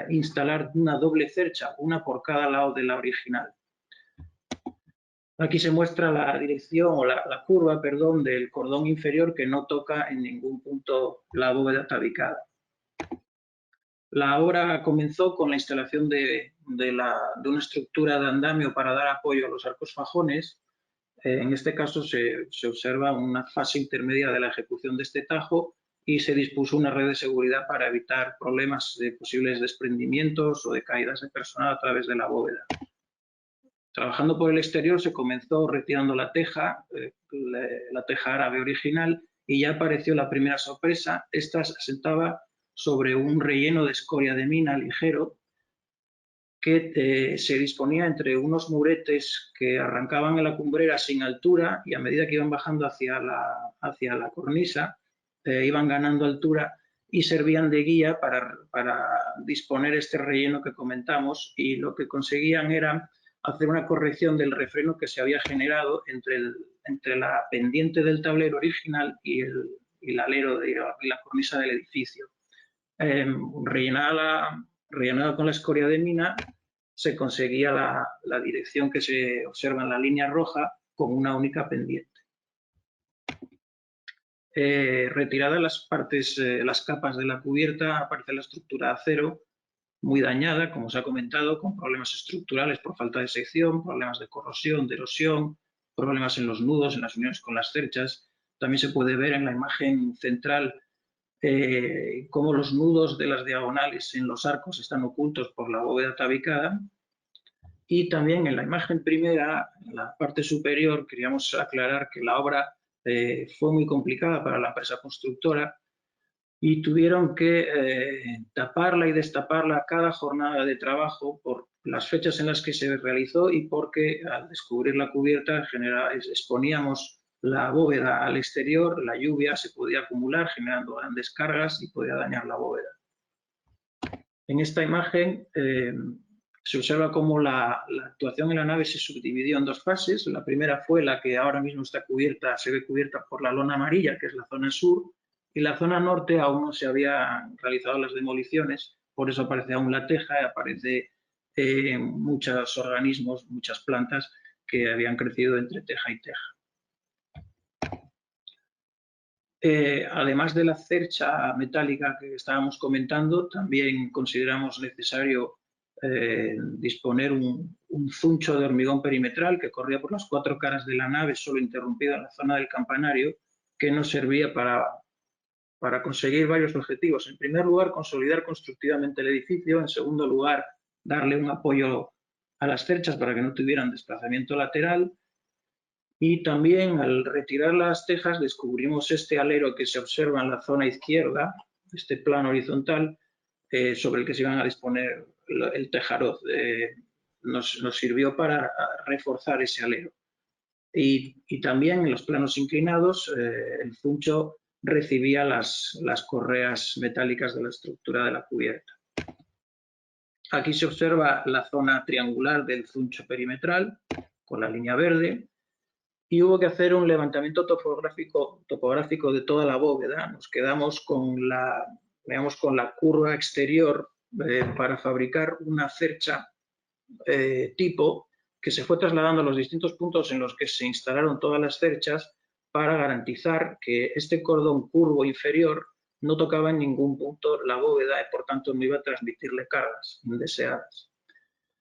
instalar una doble cercha, una por cada lado de la original. Aquí se muestra la dirección o la curva, perdón, del cordón inferior que no toca en ningún punto la bóveda tabicada. La obra comenzó con la instalación de una estructura de andamio para dar apoyo a los arcos fajones. En este caso se observa una fase intermedia de la ejecución de este tajo y se dispuso una red de seguridad para evitar problemas de posibles desprendimientos o de caídas de personal a través de la bóveda. Trabajando por el exterior se comenzó retirando la teja, la teja árabe original, y ya apareció la primera sorpresa. Esta se asentaba sobre un relleno de escoria de mina ligero que se disponía entre unos muretes que arrancaban en la cumbrera sin altura y a medida que iban bajando hacia la cornisa iban ganando altura y servían de guía para disponer este relleno que comentamos, y lo que conseguían era hacer una corrección del refreno que se había generado entre la pendiente del tablero original y el alero de la cornisa del edificio. Rellenada con la escoria de mina, se conseguía la dirección que se observa en la línea roja con una única pendiente. Retiradas las capas de la cubierta, aparece la estructura de acero muy dañada, como se ha comentado, con problemas estructurales por falta de sección, problemas de corrosión, de erosión, problemas en los nudos, en las uniones con las cerchas. También se puede ver en la imagen central cómo los nudos de las diagonales en los arcos están ocultos por la bóveda tabicada. Y también en la imagen primera, en la parte superior, queríamos aclarar que la obra fue muy complicada para la empresa constructora y tuvieron que taparla y destaparla cada jornada de trabajo por las fechas en las que se realizó y porque al descubrir la cubierta exponíamos la bóveda al exterior, la lluvia se podía acumular generando grandes cargas y podía dañar la bóveda. En esta imagen se observa cómo la actuación en la nave se subdividió en dos fases. La primera fue la que ahora mismo está cubierta, se ve cubierta por la lona amarilla, que es la zona sur, y la zona norte aún no se habían realizado las demoliciones, por eso aparece aún la teja, aparece muchos organismos, muchas plantas que habían crecido entre teja y teja. Además de la cercha metálica que estábamos comentando, también consideramos necesario disponer un zuncho de hormigón perimetral que corría por las cuatro caras de la nave, solo interrumpido en la zona del campanario, que nos servía para conseguir varios objetivos. En primer lugar, consolidar constructivamente el edificio. En segundo lugar, darle un apoyo a las cerchas para que no tuvieran desplazamiento lateral. Y también al retirar las tejas descubrimos este alero que se observa en la zona izquierda, este plano horizontal, sobre el que se iban a disponer el tejaroz. Nos sirvió para reforzar ese alero. Y también en los planos inclinados el zuncho recibía las correas metálicas de la estructura de la cubierta. Aquí se observa la zona triangular del zuncho perimetral con la línea verde. Y hubo que hacer un levantamiento topográfico de toda la bóveda. Nos quedamos con la curva exterior para fabricar una cercha tipo que se fue trasladando a los distintos puntos en los que se instalaron todas las cerchas para garantizar que este cordón curvo inferior no tocaba en ningún punto la bóveda y por tanto no iba a transmitirle cargas indeseadas.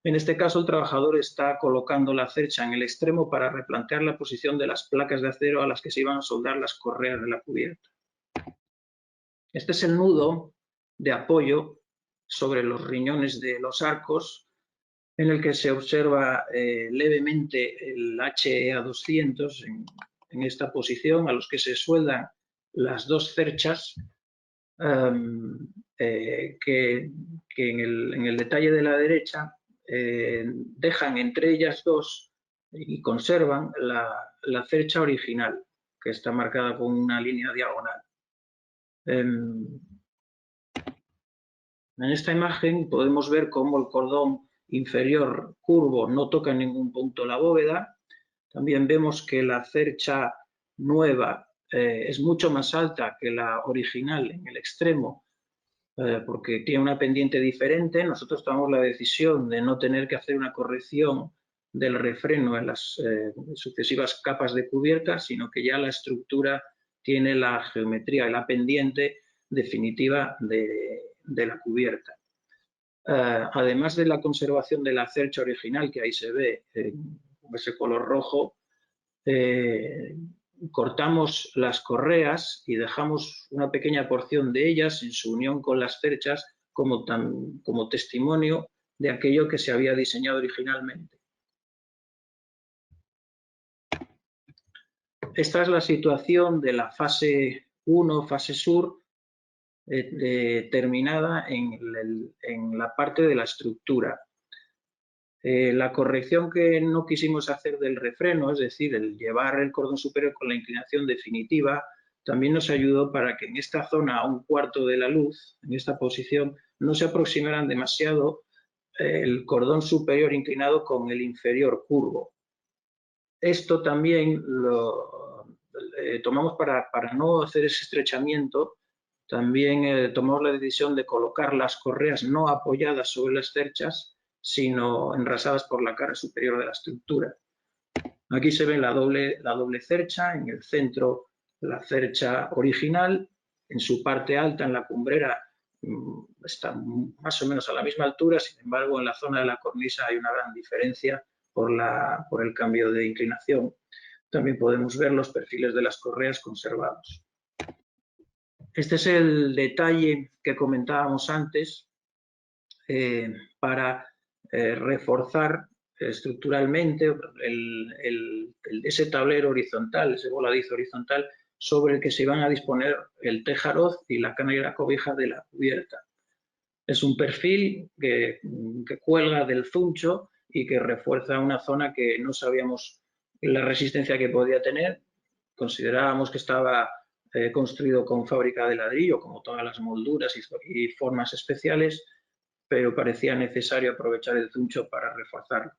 En este caso, el trabajador está colocando la cercha en el extremo para replantear la posición de las placas de acero a las que se iban a soldar las correas de la cubierta. Este es el nudo de apoyo sobre los riñones de los arcos, en el que se observa levemente el HEA200 en esta posición, a los que se sueldan las dos cerchas que en el detalle de la derecha dejan entre ellas dos y conservan la cercha original, que está marcada con una línea diagonal. En esta imagen podemos ver cómo el cordón inferior curvo no toca en ningún punto la bóveda. También vemos que la cercha nueva es mucho más alta que la original en el extremo, porque tiene una pendiente diferente. Nosotros tomamos la decisión de no tener que hacer una corrección del refreno en las sucesivas capas de cubierta, sino que ya la estructura tiene la geometría y la pendiente definitiva de la cubierta. Además de la conservación de la cercha original, que ahí se ve con ese color rojo, cortamos las correas y dejamos una pequeña porción de ellas en su unión con las cerchas como testimonio de aquello que se había diseñado originalmente. Esta es la situación de la fase 1, fase sur, terminada en la parte de la estructura. La corrección que no quisimos hacer del refreno, es decir, el llevar el cordón superior con la inclinación definitiva, también nos ayudó para que en esta zona, a un cuarto de la luz, en esta posición, no se aproximaran demasiado el cordón superior inclinado con el inferior curvo. Esto también lo tomamos para no hacer ese estrechamiento. También tomamos la decisión de colocar las correas no apoyadas sobre las cerchas, sino enrasadas por la cara superior de la estructura. Aquí se ve la doble cercha, en el centro la cercha original, en su parte alta, en la cumbrera, está más o menos a la misma altura, sin embargo en la zona de la cornisa hay una gran diferencia por el cambio de inclinación. También podemos ver los perfiles de las correas conservados. Este es el detalle que comentábamos antes para reforzar estructuralmente ese tablero horizontal, ese voladizo horizontal sobre el que se van a disponer el tejaroz y la cana y la cobija de la cubierta. Es un perfil que cuelga del zuncho y que refuerza una zona que no sabíamos la resistencia que podía tener. Considerábamos que estaba construido con fábrica de ladrillo, como todas las molduras y formas especiales, pero parecía necesario aprovechar el zuncho para reforzarlo.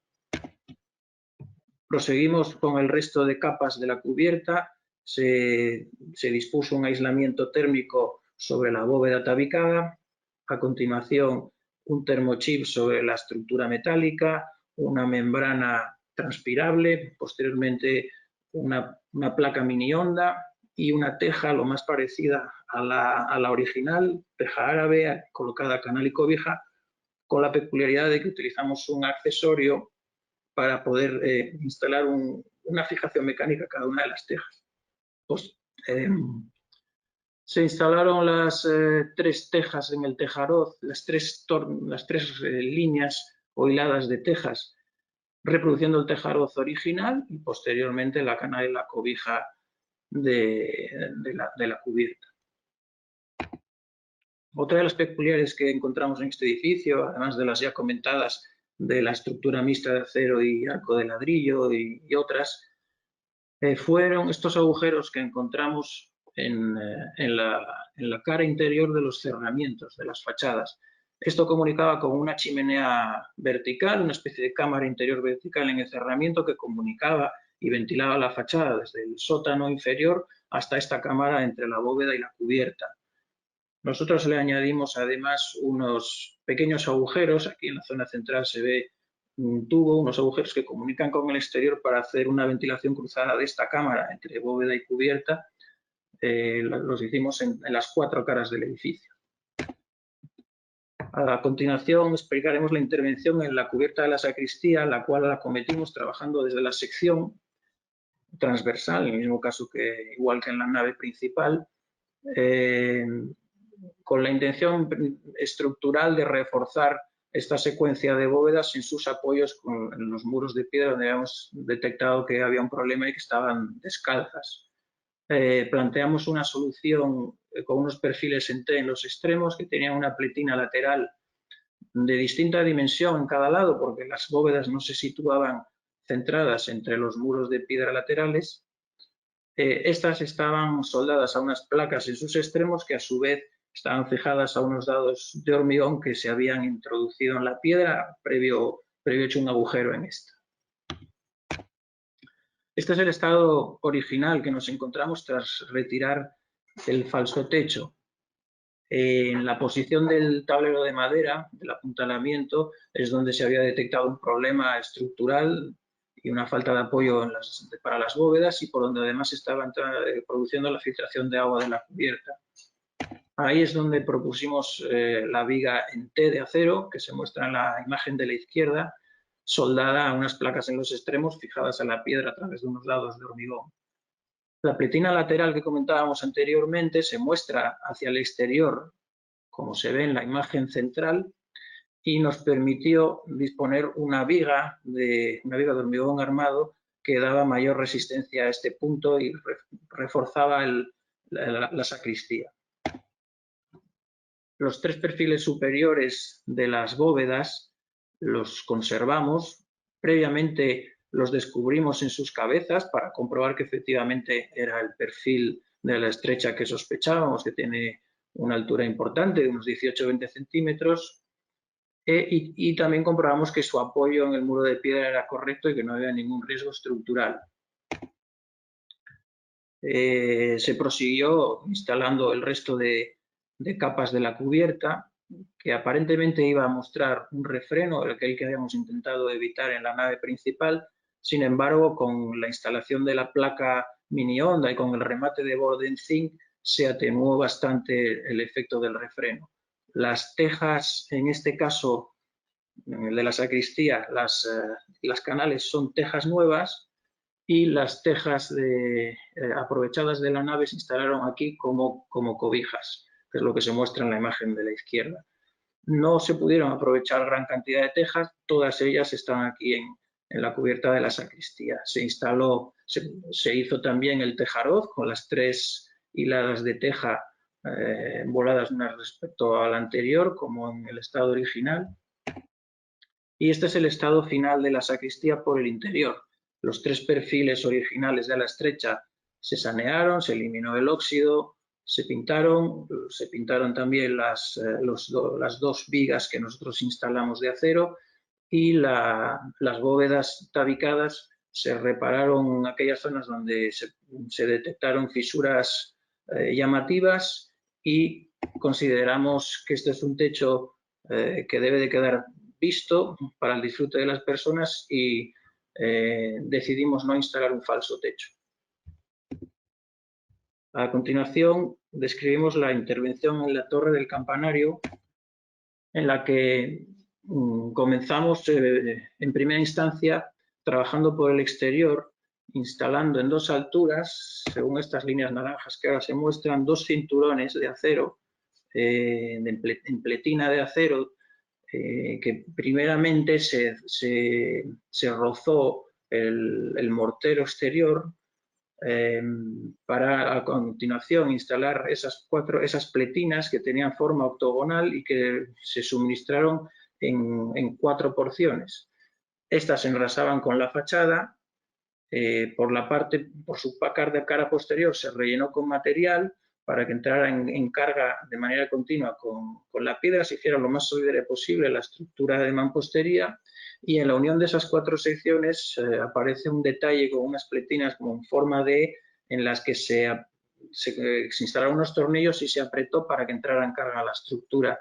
Proseguimos con el resto de capas de la cubierta. Se dispuso un aislamiento térmico sobre la bóveda tabicada. A continuación, un termochip sobre la estructura metálica, una membrana transpirable, posteriormente una placa mini onda y una teja lo más parecida a la original, teja árabe, colocada canal y cobija, con la peculiaridad de que utilizamos un accesorio para poder instalar una fijación mecánica a cada una de las tejas. Pues, se instalaron las 3 tejas en el tejaroz, las tres líneas o hiladas de tejas, reproduciendo el tejaroz original y posteriormente la cana y la cobija de la cubierta. Otra de las peculiaridades que encontramos en este edificio, además de las ya comentadas de la estructura mixta de acero y arco de ladrillo y otras, fueron estos agujeros que encontramos en la cara interior de los cerramientos de las fachadas. Esto comunicaba con una chimenea vertical, una especie de cámara interior vertical en el cerramiento que comunicaba y ventilaba la fachada desde el sótano inferior hasta esta cámara entre la bóveda y la cubierta. Nosotros le añadimos además unos pequeños agujeros. Aquí en la zona central se ve un tubo, unos agujeros que comunican con el exterior para hacer una ventilación cruzada de esta cámara entre bóveda y cubierta. Los hicimos en las 4 caras del edificio. A continuación explicaremos la intervención en la cubierta de la sacristía, la cual la cometimos trabajando desde la sección transversal, en el mismo caso que igual que en la nave principal, con la intención estructural de reforzar esta secuencia de bóvedas en sus apoyos en los muros de piedra, donde habíamos detectado que había un problema y que estaban descalzas. Planteamos una solución con unos perfiles en T en los extremos que tenían una pletina lateral de distinta dimensión en cada lado, porque las bóvedas no se situaban centradas entre los muros de piedra laterales. Estas estaban soldadas a unas placas en sus extremos que a su vez estaban fijadas a unos dados de hormigón que se habían introducido en la piedra previo hecho un agujero en esta. Este es el estado original que nos encontramos tras retirar el falso techo. En la posición del tablero de madera, del apuntalamiento, es donde se había detectado un problema estructural y una falta de apoyo para las bóvedas, y por donde además estaba produciendo la filtración de agua de la cubierta. Ahí es donde propusimos la viga en T de acero, que se muestra en la imagen de la izquierda, soldada a unas placas en los extremos fijadas a la piedra a través de unos lados de hormigón. La pletina lateral que comentábamos anteriormente se muestra hacia el exterior, como se ve en la imagen central, y nos permitió disponer una viga de hormigón armado que daba mayor resistencia a este punto y reforzaba la sacristía. Los 3 perfiles superiores de las bóvedas los conservamos. Previamente los descubrimos en sus cabezas para comprobar que efectivamente era el perfil de la estrecha que sospechábamos, que tiene una altura importante de unos 18-20 centímetros. Y también comprobamos que su apoyo en el muro de piedra era correcto y que no había ningún riesgo estructural. Se prosiguió instalando el resto de capas de la cubierta, que aparentemente iba a mostrar un refreno, el que habíamos intentado evitar en la nave principal. Sin embargo, con la instalación de la placa mini onda y con el remate de borde en zinc, se atenuó bastante el efecto del refreno. Las tejas, en este caso, el de la sacristía, las canales son tejas nuevas y las tejas aprovechadas de la nave se instalaron aquí como cobijas, que es lo que se muestra en la imagen de la izquierda. No se pudieron aprovechar gran cantidad de tejas, todas ellas están aquí en la cubierta de la sacristía. Se instaló, se hizo también el tejaroz con las 3 hiladas de teja voladas unas respecto al anterior, como en el estado original. Y este es el estado final de la sacristía por el interior. Los 3 perfiles originales de la estrecha se sanearon, se eliminó el óxido, se pintaron también las 2 vigas que nosotros instalamos de acero y las bóvedas tabicadas se repararon aquellas zonas donde se detectaron fisuras llamativas y consideramos que este es un techo que debe de quedar visto para el disfrute de las personas y decidimos no instalar un falso techo. A continuación, describimos la intervención en la torre del campanario, en la que comenzamos en primera instancia trabajando por el exterior, instalando en 2 alturas, según estas líneas naranjas que ahora se muestran, 2 cinturones de acero, en pletina de acero, que primeramente se rozó el mortero exterior para a continuación instalar esas pletinas que tenían forma octogonal y que se suministraron en 4 porciones. Estas se engrasaban con la fachada, por su cara posterior se rellenó con material para que entrara en carga de manera continua con la piedra, se hiciera lo más sólida posible la estructura de mampostería, y en la unión de esas 4 secciones aparece un detalle con unas pletinas como en forma de, en las que se instalaron unos tornillos y se apretó para que entrara en carga la estructura.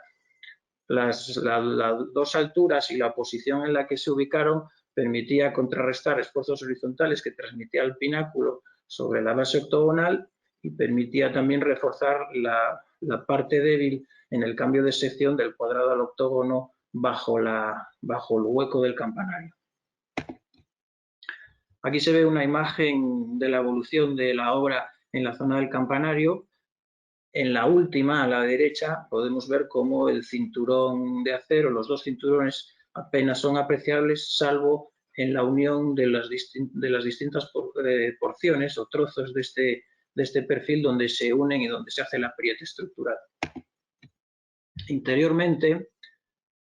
Las 2 alturas y la posición en la que se ubicaron permitía contrarrestar esfuerzos horizontales que transmitía el pináculo sobre la base octogonal y permitía también reforzar la parte débil en el cambio de sección del cuadrado al octógono bajo el hueco del campanario. Aquí se ve una imagen de la evolución de la obra en la zona del campanario. En la última, a la derecha, podemos ver cómo el cinturón de acero, los 2 cinturones, apenas son apreciables, salvo en la unión de las distintas porciones o trozos de este perfil donde se unen y donde se hace el apriete estructural. Interiormente,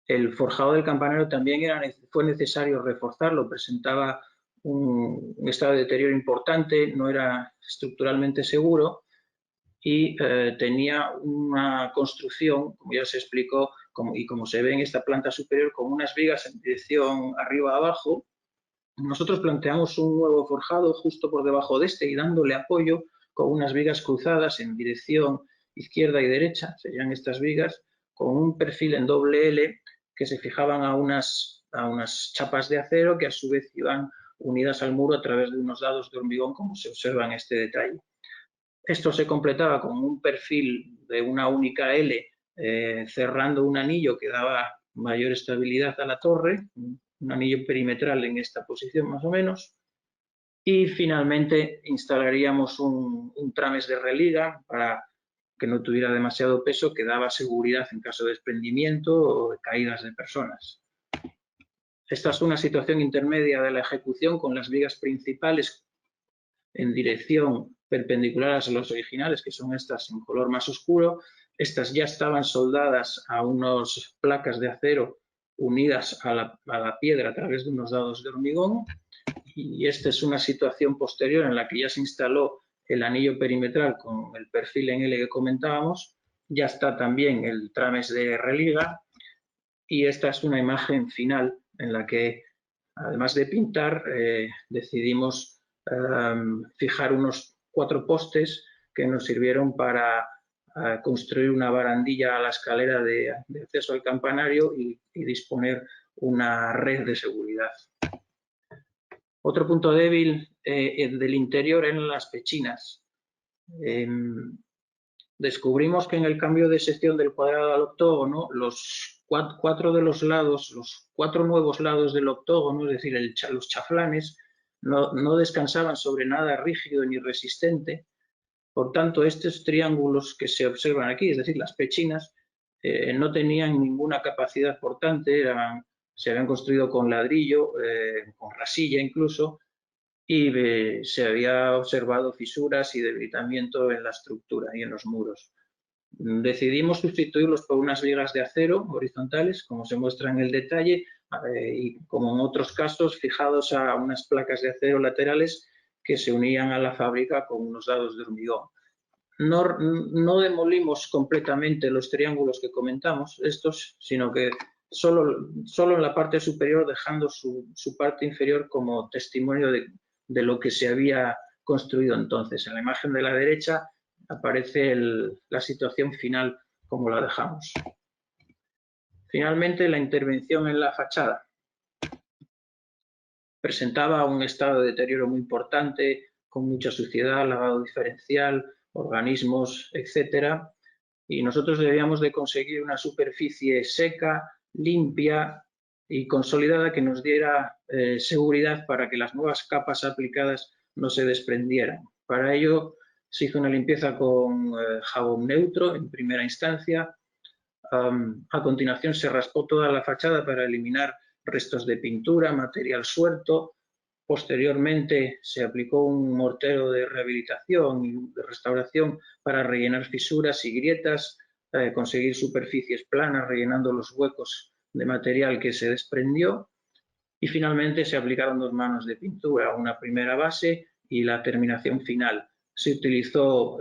el forjado del campanario también fue necesario reforzarlo, presentaba un estado de deterioro importante, no era estructuralmente seguro y tenía una construcción, como ya se explicó, y como se ve en esta planta superior, con unas vigas en dirección arriba-abajo. Nosotros planteamos un nuevo forjado justo por debajo de este y dándole apoyo con unas vigas cruzadas en dirección izquierda y derecha, serían estas vigas, con un perfil en doble L que se fijaban a unas chapas de acero que a su vez iban unidas al muro a través de unos dados de hormigón, como se observa en este detalle. Esto se completaba con un perfil de una única L cerrando un anillo que daba mayor estabilidad a la torre, un anillo perimetral en esta posición más o menos, y finalmente instalaríamos un trames de religa para que no tuviera demasiado peso, que daba seguridad en caso de desprendimiento o de caídas de personas. Esta es una situación intermedia de la ejecución con las vigas principales en dirección perpendiculares a los originales, que son estas en color más oscuro. Estas ya estaban soldadas a unas placas de acero unidas a la piedra a través de unos dados de hormigón, y esta es una situación posterior en la que ya se instaló el anillo perimetral con el perfil en L que comentábamos, ya está también el trames de religa, y esta es una imagen final en la que, además de pintar, decidimos fijar unos 4 postes que nos sirvieron para construir una barandilla a la escalera de acceso al campanario y disponer una red de seguridad. Otro punto débil del interior eran las pechinas. descubrimos que en el cambio de sección del cuadrado al octógono, los cuatro de los lados, los 4 nuevos lados del octógono, es decir, los chaflanes, no descansaban sobre nada rígido ni resistente. Por tanto, estos triángulos que se observan aquí, es decir, las pechinas, no tenían ninguna capacidad portante, se habían construido con ladrillo, con rasilla incluso, y se había observado fisuras y debilitamiento en la estructura y en los muros. Decidimos sustituirlos por unas vigas de acero horizontales, como se muestra en el detalle, y como en otros casos, fijados a unas placas de acero laterales que se unían a la fábrica con unos dados de hormigón. No demolimos completamente los triángulos que comentamos, sino que solo en la parte superior, dejando su parte inferior como testimonio de lo que se había construido entonces. En la imagen de la derecha aparece la situación final como la dejamos. Finalmente, la intervención en la fachada presentaba un estado de deterioro muy importante, con mucha suciedad, lavado diferencial, organismos, etcétera, y nosotros debíamos de conseguir una superficie seca, limpia y consolidada que nos diera seguridad para que las nuevas capas aplicadas no se desprendieran. Para ello se hizo una limpieza con jabón neutro en primera instancia. A continuación se raspó toda la fachada para eliminar restos de pintura, material suelto. Posteriormente se aplicó un mortero de rehabilitación y de restauración para rellenar fisuras y grietas, conseguir superficies planas rellenando los huecos de material que se desprendió, y finalmente se aplicaron 2 manos de pintura, una primera base y la terminación final. Se utilizó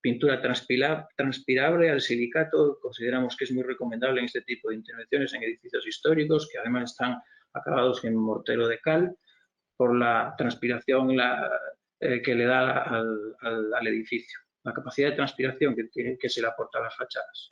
pintura transpirable al silicato. Consideramos que es muy recomendable en este tipo de intervenciones en edificios históricos, que además están acabados en mortero de cal, por la transpiración que le da al edificio, la capacidad de transpiración que se le aporta a las fachadas.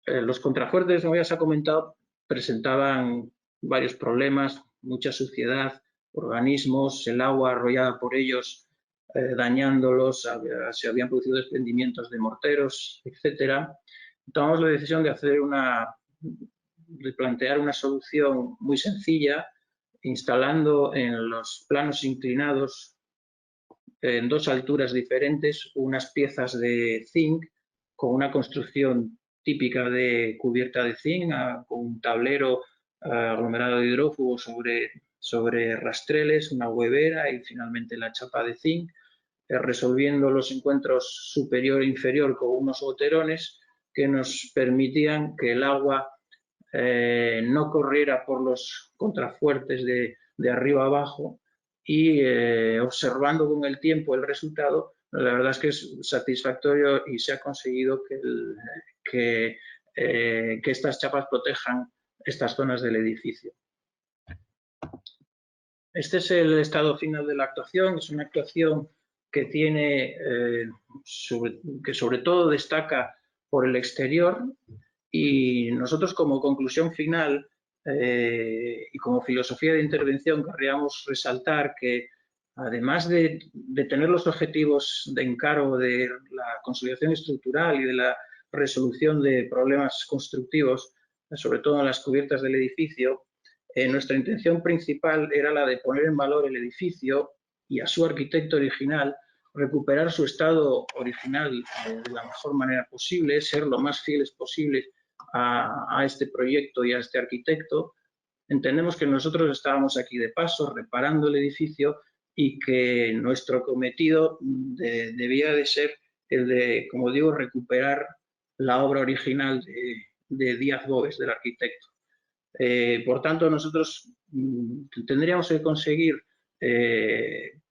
Los contrafuertes, como ya se ha comentado, presentaban varios problemas, mucha suciedad, organismos, el agua arrollada por ellos, dañándolos, se habían producido desprendimientos de morteros, etcétera. Tomamos la decisión de plantear una solución muy sencilla, instalando en los planos inclinados en 2 alturas diferentes unas piezas de zinc con una construcción típica de cubierta de zinc, con un tablero aglomerado de hidrófugo sobre rastreles, una huevera y finalmente la chapa de zinc, resolviendo los encuentros superior e inferior con unos goterones que nos permitían que el agua no corriera por los contrafuertes de arriba abajo, y observando con el tiempo el resultado, la verdad es que es satisfactorio y se ha conseguido que estas chapas protejan estas zonas del edificio. Este es el estado final de la actuación. Es una actuación que tiene, que sobre todo destaca por el exterior, y nosotros como conclusión final y como filosofía de intervención querríamos resaltar que, además de tener los objetivos de encargo de la consolidación estructural y de la resolución de problemas constructivos, sobre todo en las cubiertas del edificio, nuestra intención principal era la de poner en valor el edificio y a su arquitecto original, recuperar su estado original de la mejor manera posible, ser lo más fieles posible a este proyecto y a este arquitecto. Entendemos que nosotros estábamos aquí de paso, reparando el edificio, y que nuestro cometido debía de ser el de, como digo, recuperar la obra original de Díaz Boves, del arquitecto. Por tanto, nosotros tendríamos que conseguir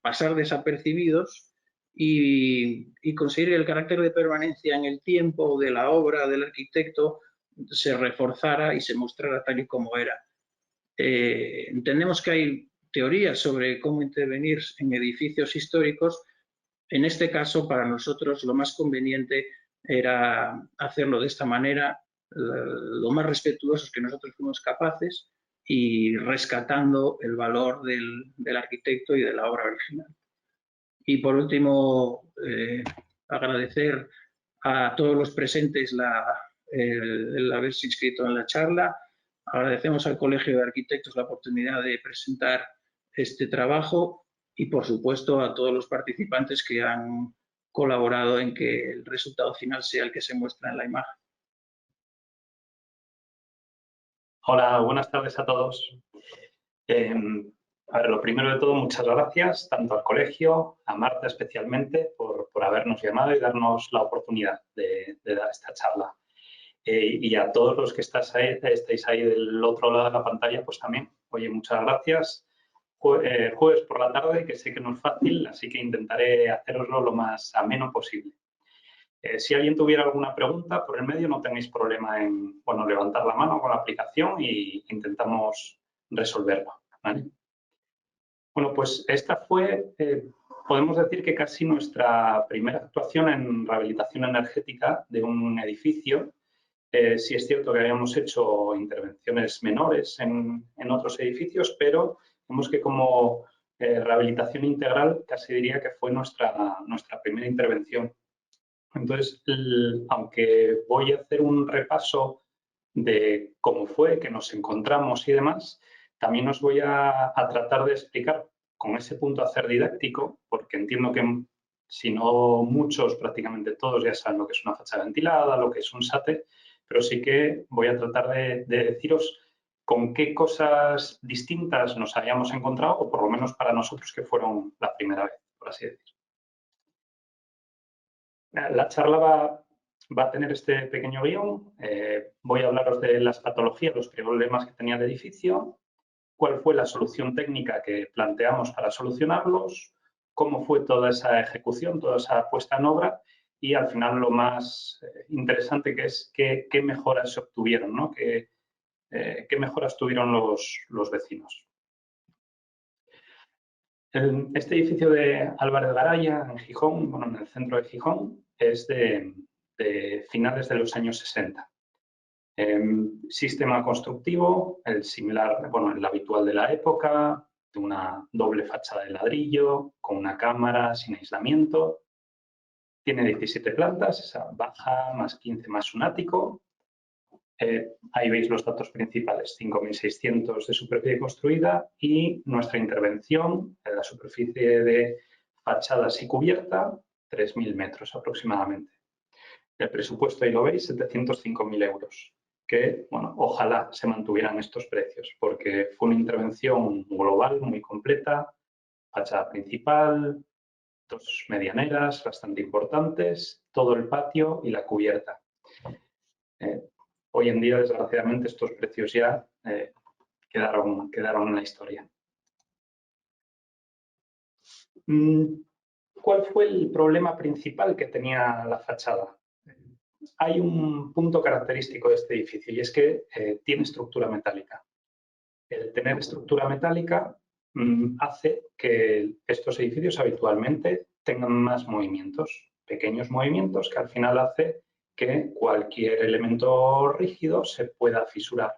pasar desapercibidos y conseguir el carácter de permanencia en el tiempo de la obra del arquitecto se reforzara y se mostrara tal y como era. Entendemos que hay teorías sobre cómo intervenir en edificios históricos. En este caso, para nosotros, lo más conveniente era hacerlo de esta manera, lo más respetuosos que nosotros fuimos capaces, y rescatando el valor del arquitecto y de la obra original. Y por último, agradecer a todos los presentes el haberse inscrito en la charla. Agradecemos al Colegio de Arquitectos la oportunidad de presentar este trabajo y, por supuesto, a todos los participantes que han colaborado en que el resultado final sea el que se muestra en la imagen. Hola, buenas tardes a todos. Lo primero de todo, muchas gracias tanto al colegio, a Marta especialmente, por habernos llamado y darnos la oportunidad de dar esta charla. Y a todos los que estáis ahí del otro lado de la pantalla, pues también, oye, muchas gracias. Jueves por la tarde, que sé que no es fácil, así que intentaré haceroslo lo más ameno posible. Si alguien tuviera alguna pregunta por el medio, no tenéis problema en levantar la mano con la aplicación e intentamos resolverlo, ¿vale? Bueno, pues esta fue, podemos decir que casi nuestra primera actuación en rehabilitación energética de un edificio. Sí es cierto que habíamos hecho intervenciones menores en otros edificios, pero vemos que como rehabilitación integral casi diría que fue nuestra primera intervención. Entonces, aunque voy a hacer un repaso de cómo fue, que nos encontramos y demás, también os voy a tratar de explicar con ese punto a hacer didáctico, porque entiendo que si no muchos, prácticamente todos ya saben lo que es una fachada ventilada, lo que es un SATE, pero sí que voy a tratar de deciros con qué cosas distintas nos habíamos encontrado, o por lo menos para nosotros que fueron la primera vez, por así decirlo. La charla va a tener este pequeño guión. Voy a hablaros de las patologías, los problemas que tenía el edificio, cuál fue la solución técnica que planteamos para solucionarlos, cómo fue toda esa ejecución, toda esa puesta en obra y al final lo más interesante que es qué mejoras se obtuvieron, ¿no? Qué mejoras tuvieron los vecinos. Este edificio de Álvarez Garaya, en Gijón, bueno, en el centro de Gijón, es de finales de los años 60. Sistema constructivo, el similar, bueno, el habitual de la época, de una doble fachada de ladrillo, con una cámara sin aislamiento. Tiene 17 plantas, esa baja, más 15 más un ático. Ahí veis los datos principales, 5.600 de superficie construida y nuestra intervención en la superficie de fachadas y cubierta, 3.000 metros aproximadamente. El presupuesto, ahí lo veis, 705.000 euros, que, bueno, ojalá se mantuvieran estos precios, porque fue una intervención global muy completa, fachada principal, dos medianeras bastante importantes, todo el patio y la cubierta. Hoy en día, desgraciadamente, estos precios ya quedaron en la historia. ¿Cuál fue el problema principal que tenía la fachada? Hay un punto característico de este edificio y es que tiene estructura metálica. El tener estructura metálica hace que estos edificios habitualmente tengan más movimientos, pequeños movimientos que al final hace que cualquier elemento rígido se pueda fisurar.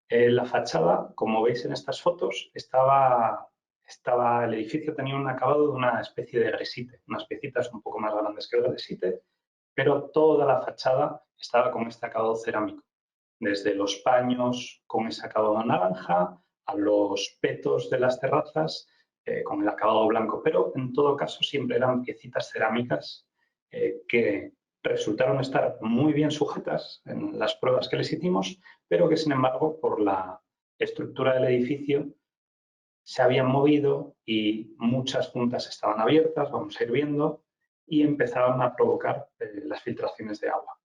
La fachada, como veis en estas fotos, el edificio tenía un acabado de una especie de gresite, unas piecitas un poco más grandes que el gresite, pero toda la fachada estaba con este acabado cerámico, desde los paños con ese acabado naranja a los petos de las terrazas con el acabado blanco, pero en todo caso siempre eran piecitas cerámicas que resultaron estar muy bien sujetas en las pruebas que les hicimos, pero que sin embargo por la estructura del edificio se habían movido y muchas juntas estaban abiertas, vamos a ir viendo, y empezaron a provocar las filtraciones de agua.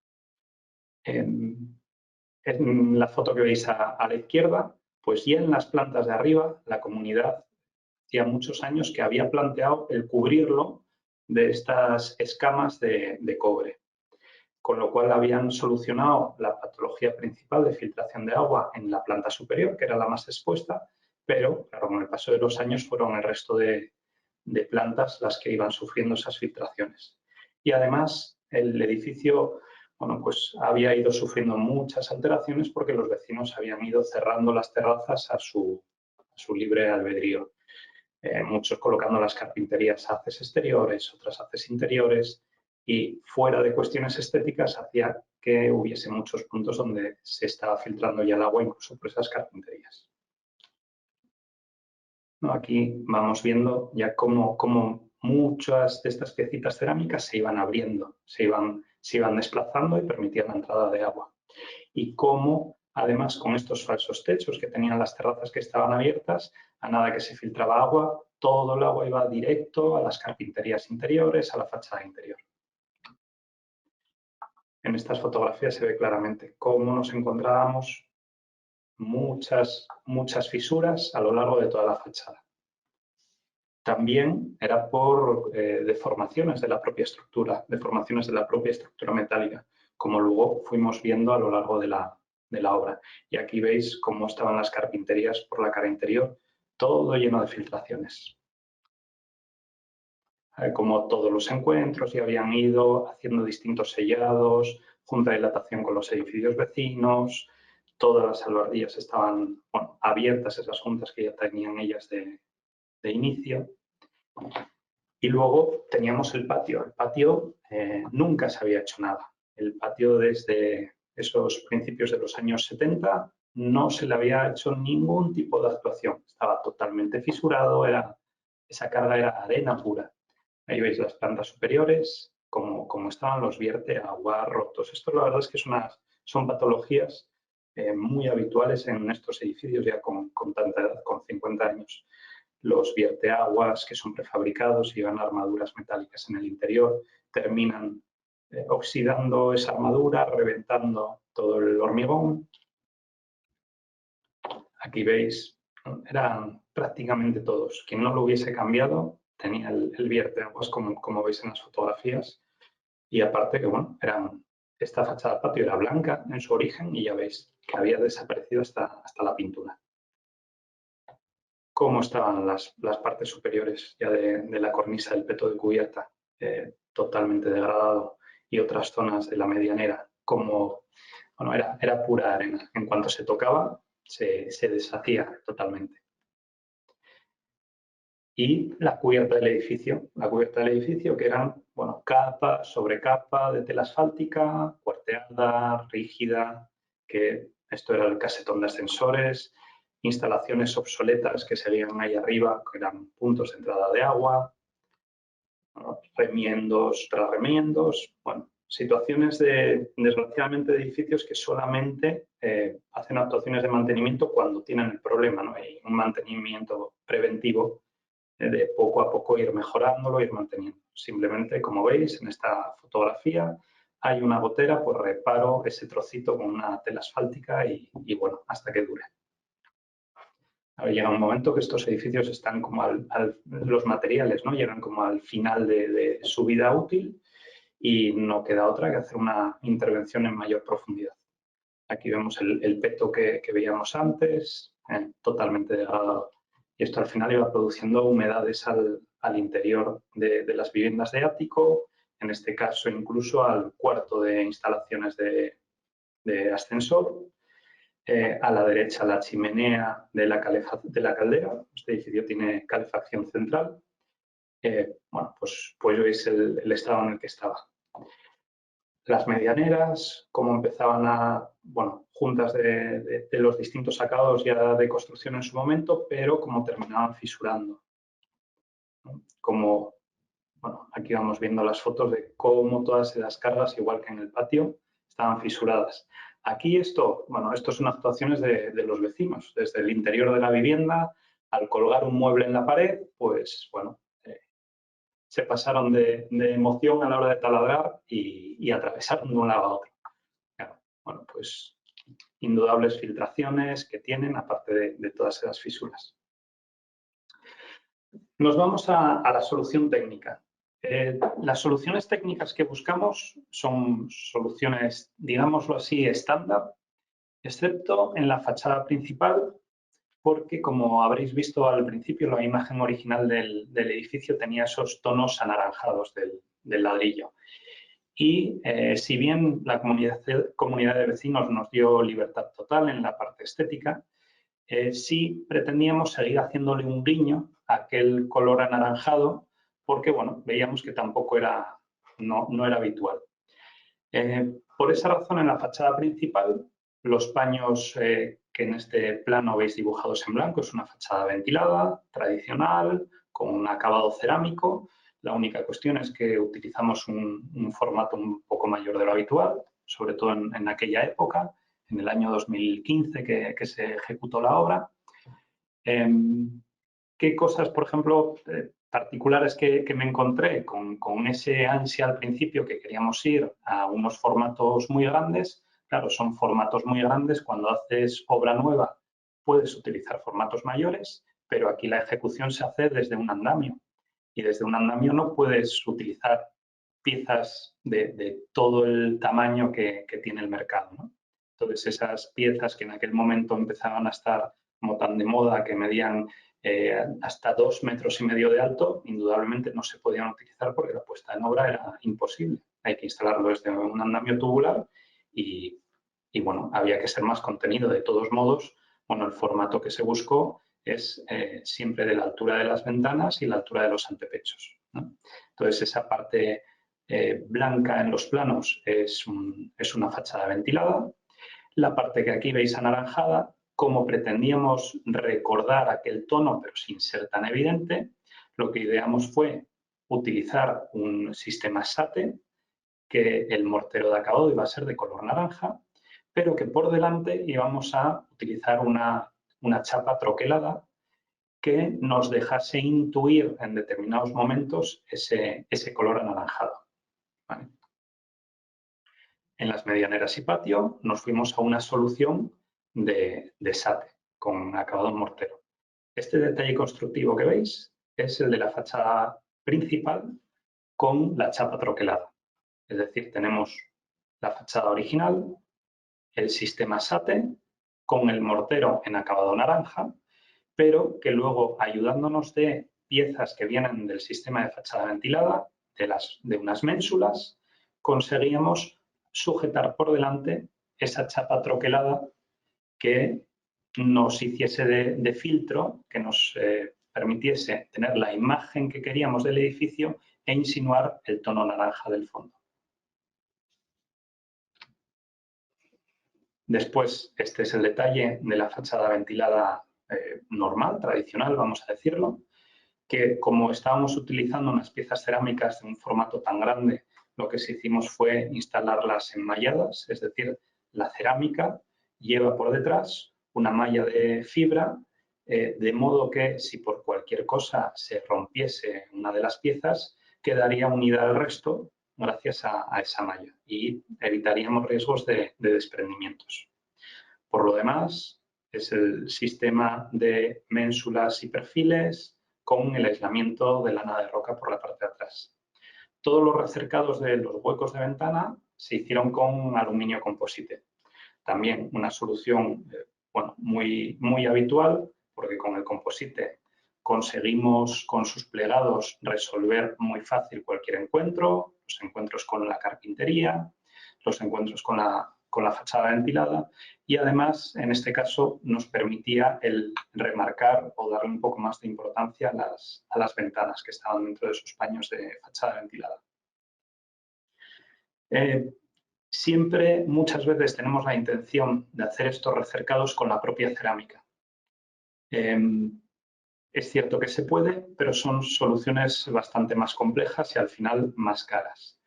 En la foto que veis a la izquierda, pues ya en las plantas de arriba, la comunidad hacía muchos años que había planteado el cubrirlo de estas escamas de cobre, con lo cual habían solucionado la patología principal de filtración de agua en la planta superior, que era la más expuesta, pero claro, con el paso de los años fueron el resto de plantas las que iban sufriendo esas filtraciones. Y además el edificio, bueno, pues había ido sufriendo muchas alteraciones porque los vecinos habían ido cerrando las terrazas a su libre albedrío. Muchos colocando las carpinterías haces exteriores, otras haces interiores, y fuera de cuestiones estéticas hacía que hubiese muchos puntos donde se estaba filtrando ya el agua incluso por esas carpinterías. ¿No? Aquí vamos viendo ya cómo muchas de estas piecitas cerámicas se iban abriendo, se iban desplazando y permitían la entrada de agua. Y cómo, además, con estos falsos techos que tenían las terrazas que estaban abiertas, a nada que se filtraba agua, todo el agua iba directo a las carpinterías interiores, a la fachada interior. En estas fotografías se ve claramente cómo nos encontrábamos muchas fisuras a lo largo de toda la fachada. También era por deformaciones de la propia estructura, deformaciones de la propia estructura metálica, como luego fuimos viendo a lo largo de la obra. Y aquí veis cómo estaban las carpinterías por la cara interior, todo lleno de filtraciones. Como todos los encuentros ya habían ido haciendo distintos sellados, junta de dilatación con los edificios vecinos, todas las albardillas estaban abiertas, esas juntas que ya tenían ellas de inicio. Y luego teníamos el patio. El patio nunca se había hecho nada. El patio desde esos principios de los años 70 no se le había hecho ningún tipo de actuación. Estaba totalmente fisurado, esa carga era arena pura. Ahí veis las plantas superiores, como estaban los vierteaguas rotos. Esto la verdad es que son patologías muy habituales en estos edificios ya con tanta edad, con 50 años. Los vierteaguas que son prefabricados y llevan armaduras metálicas en el interior, terminan oxidando esa armadura, reventando todo el hormigón. Aquí veis, eran prácticamente todos. Quien no lo hubiese cambiado tenía el vierteaguas como veis en las fotografías. Y aparte que, esta fachada patio era blanca en su origen y ya veis que había desaparecido hasta la pintura. Cómo estaban las partes superiores ya de la cornisa del peto de cubierta, totalmente degradado, y otras zonas de la medianera, era pura arena. En cuanto se tocaba, se deshacía totalmente. Y la cubierta del edificio que eran capa sobre capa de tela asfáltica, cuarteada, rígida, que esto era el casetón de ascensores, instalaciones obsoletas que seguían ahí arriba, que eran puntos de entrada de agua, remiendos tras remiendos, situaciones desgraciadamente de edificios que solamente hacen actuaciones de mantenimiento cuando tienen el problema, ¿no? Hay un mantenimiento preventivo de poco a poco ir mejorándolo, ir manteniendo. Simplemente, como veis en esta fotografía, hay una gotera, pues reparo ese trocito con una tela asfáltica y hasta que dure. Ahora llega un momento que estos edificios están como los materiales, ¿no? Llegan como al final de su vida útil y no queda otra que hacer una intervención en mayor profundidad. Aquí vemos el peto que veíamos antes, totalmente degradado. Y esto al final iba produciendo humedades al interior de las viviendas de ático, en este caso incluso al cuarto de instalaciones de ascensor. A la derecha la chimenea de la caldera. Este edificio tiene calefacción central. Pues veis el estado en el que estaba. Las medianeras, cómo empezaban juntas de los distintos acabados ya de construcción en su momento, pero cómo terminaban fisurando. Aquí vamos viendo las fotos de cómo todas las cargas, igual que en el patio, estaban fisuradas. Aquí esto son actuaciones de los vecinos, desde el interior de la vivienda, al colgar un mueble en la pared, pues se pasaron de emoción a la hora de taladrar y atravesaron de un lado a otro. Claro, pues indudables filtraciones que tienen, aparte de todas esas fisuras. Nos vamos a la solución técnica. Las soluciones técnicas que buscamos son soluciones, digámoslo así, estándar, excepto en la fachada principal, porque como habréis visto al principio, la imagen original del edificio tenía esos tonos anaranjados del ladrillo. Y si bien la comunidad de vecinos nos dio libertad total en la parte estética, sí pretendíamos seguir haciéndole un guiño a aquel color anaranjado, porque veíamos que tampoco era no era habitual. Por esa razón, en la fachada principal, los paños que en este plano veis dibujados en blanco es una fachada ventilada, tradicional, con un acabado cerámico. La única cuestión es que utilizamos un formato un poco mayor de lo habitual, sobre todo en aquella época, en el año 2015 que se ejecutó la obra. ¿Qué cosas, por ejemplo, particulares que me encontré con ese ansia al principio que queríamos ir a unos formatos muy grandes? Claro, son formatos muy grandes. Cuando haces obra nueva puedes utilizar formatos mayores, pero aquí la ejecución se hace desde un andamio y desde un andamio no puedes utilizar piezas de todo el tamaño que tiene el mercado, ¿no? Entonces, esas piezas que en aquel momento empezaban a estar como tan de moda, que medían hasta 2,5 metros de alto, indudablemente no se podían utilizar porque la puesta en obra era imposible. Hay que instalarlo desde un andamio tubular y bueno, había que ser más contenido. De todos modos, bueno, el formato que se buscó es siempre de la altura de las ventanas y la altura de los antepechos, ¿no? Entonces, esa parte blanca en los planos es una fachada ventilada. La parte que aquí veis anaranjada, como pretendíamos recordar aquel tono, pero sin ser tan evidente, lo que ideamos fue utilizar un sistema SATE, que el mortero de acabado iba a ser de color naranja, pero que por delante íbamos a utilizar una chapa troquelada que nos dejase intuir en determinados momentos ese color anaranjado, ¿vale? En las medianeras y patio nos fuimos a una solución de SATE con acabado en mortero. Este detalle constructivo que veis es el de la fachada principal con la chapa troquelada. Es decir, tenemos la fachada original, el sistema SATE con el mortero en acabado naranja, pero que luego, ayudándonos de piezas que vienen del sistema de fachada ventilada, de unas ménsulas, conseguíamos sujetar por delante esa chapa troquelada que nos hiciese de filtro, que nos permitiese tener la imagen que queríamos del edificio e insinuar el tono naranja del fondo. Después, este es el detalle de la fachada ventilada normal, tradicional, vamos a decirlo, que como estábamos utilizando unas piezas cerámicas de un formato tan grande, lo que hicimos fue instalarlas enmalladas, es decir, la cerámica lleva por detrás una malla de fibra, de modo que si por cualquier cosa se rompiese una de las piezas, quedaría unida al resto gracias a esa malla y evitaríamos riesgos de desprendimientos. Por lo demás, es el sistema de ménsulas y perfiles con el aislamiento de lana de roca por la parte de atrás. Todos los recercados de los huecos de ventana se hicieron con aluminio composite. También una solución bueno, muy habitual, porque con el composite conseguimos con sus plegados resolver muy fácil cualquier encuentro, los encuentros con la carpintería, los encuentros con la fachada ventilada y además en este caso nos permitía el remarcar o darle un poco más de importancia a las ventanas que estaban dentro de sus paños de fachada ventilada. Siempre, muchas veces tenemos la intención de hacer estos recercados con la propia cerámica. Es cierto que se puede, pero son soluciones bastante más complejas y al final más caras.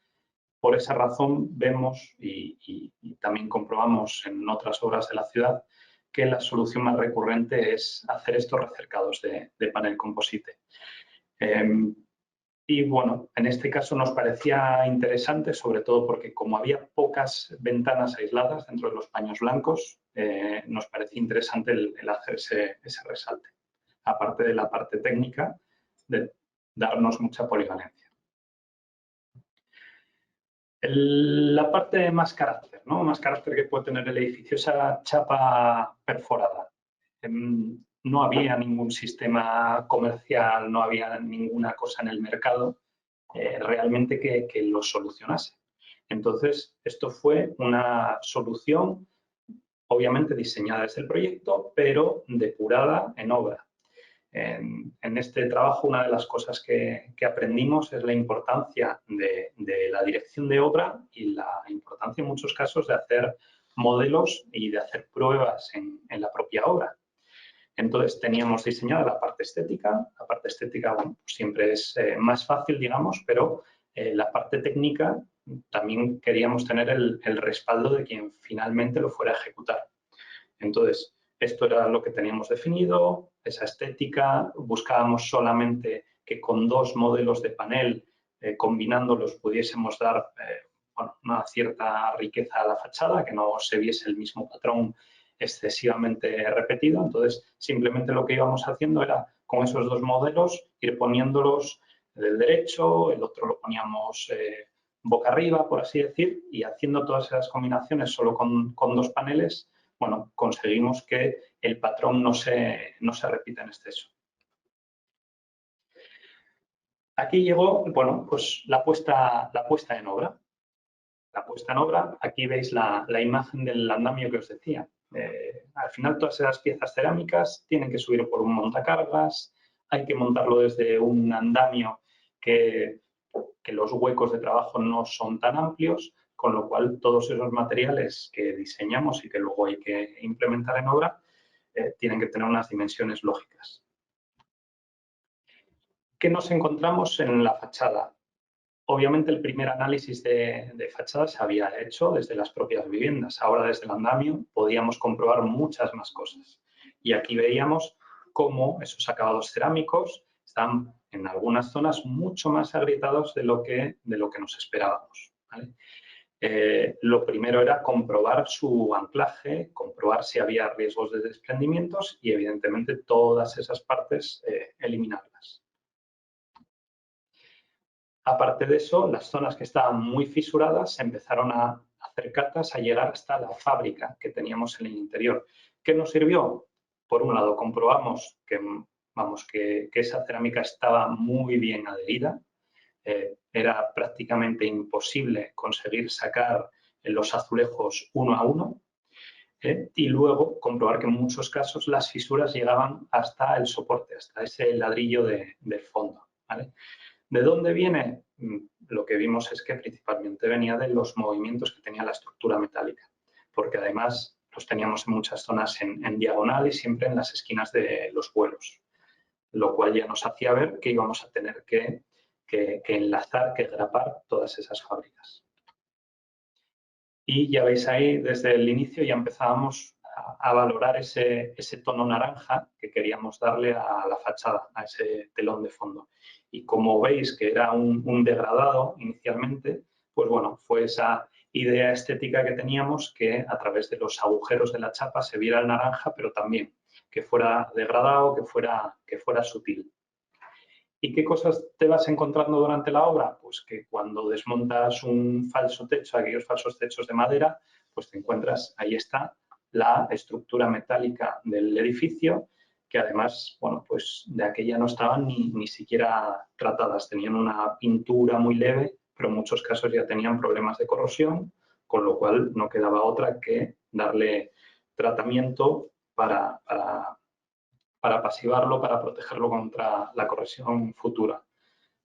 Por esa razón vemos y también comprobamos en otras obras de la ciudad que la solución más recurrente es hacer estos recercados de panel composite. Y bueno, en este caso nos parecía interesante, sobre todo porque como había pocas ventanas aisladas dentro de los paños blancos, nos parecía interesante el hacer ese resalte, aparte de la parte técnica de darnos mucha polivalencia. La parte de más carácter, ¿no? Más carácter que puede tener el edificio, esa chapa perforada. No había ningún sistema comercial, no había ninguna cosa en el mercado realmente que lo solucionase. Entonces, esto fue una solución obviamente diseñada desde el proyecto, pero depurada en obra. En este trabajo una de las cosas que aprendimos es la importancia de la dirección de obra y la importancia en muchos casos de hacer modelos y de hacer pruebas en la propia obra. Entonces teníamos diseñada la parte estética bueno, pues siempre es más fácil, digamos, pero la parte técnica también queríamos tener el respaldo de quien finalmente lo fuera a ejecutar. Entonces, esto era lo que teníamos definido, esa estética, buscábamos solamente que con 2 modelos de panel, combinándolos, pudiésemos dar bueno, una cierta riqueza a la fachada, que no se viese el mismo patrón excesivamente repetido. Entonces, simplemente lo que íbamos haciendo era, con esos 2 modelos, ir poniéndolos del derecho, el otro lo poníamos boca arriba, por así decir, y haciendo todas esas combinaciones solo con 2 paneles, bueno, conseguimos que el patrón no se repita en exceso. Aquí llegó, bueno, pues la puesta en obra. La puesta en obra, aquí veis la imagen del andamio que os decía. Al final todas esas piezas cerámicas tienen que subir por un montacargas, hay que montarlo desde un andamio que los huecos de trabajo no son tan amplios, con lo cual todos esos materiales que diseñamos y que luego hay que implementar en obra tienen que tener unas dimensiones lógicas. ¿Qué nos encontramos en la fachada? Obviamente el primer análisis de fachada se había hecho desde las propias viviendas. Ahora desde el andamio podíamos comprobar muchas más cosas. Y aquí veíamos cómo esos acabados cerámicos están en algunas zonas mucho más agrietados de lo que nos esperábamos, ¿vale? Lo primero era comprobar su anclaje, comprobar si había riesgos de desprendimientos y evidentemente todas esas partes eliminarlas. Aparte de eso, las zonas que estaban muy fisuradas se empezaron a hacer catas a llegar hasta la fábrica que teníamos en el interior. ¿Qué nos sirvió? Por un lado, comprobamos que esa cerámica estaba muy bien adherida. Era prácticamente imposible conseguir sacar los azulejos uno a uno. Y luego comprobar que en muchos casos las fisuras llegaban hasta el soporte, hasta ese ladrillo del fondo, ¿vale? ¿De dónde viene? Lo que vimos es que principalmente venía de los movimientos que tenía la estructura metálica, porque además los teníamos en muchas zonas en diagonal y siempre en las esquinas de los vuelos, lo cual ya nos hacía ver que íbamos a tener que enlazar, que grapar todas esas fábricas. Y ya veis ahí, desde el inicio ya empezábamos a valorar ese tono naranja que queríamos darle a la fachada, a ese telón de fondo. Y como veis que era un degradado inicialmente, pues bueno, fue esa idea estética que teníamos que a través de los agujeros de la chapa se viera el naranja, pero también que fuera degradado, que fuera sutil. ¿Y qué cosas te vas encontrando durante la obra? Pues que cuando desmontas un falso techo, aquellos falsos techos de madera, pues te encuentras, ahí está, la estructura metálica del edificio, que además, bueno, pues de aquella no estaban ni siquiera tratadas. Tenían una pintura muy leve, pero en muchos casos ya tenían problemas de corrosión, con lo cual no quedaba otra que darle tratamiento para pasivarlo, para protegerlo contra la corrosión futura.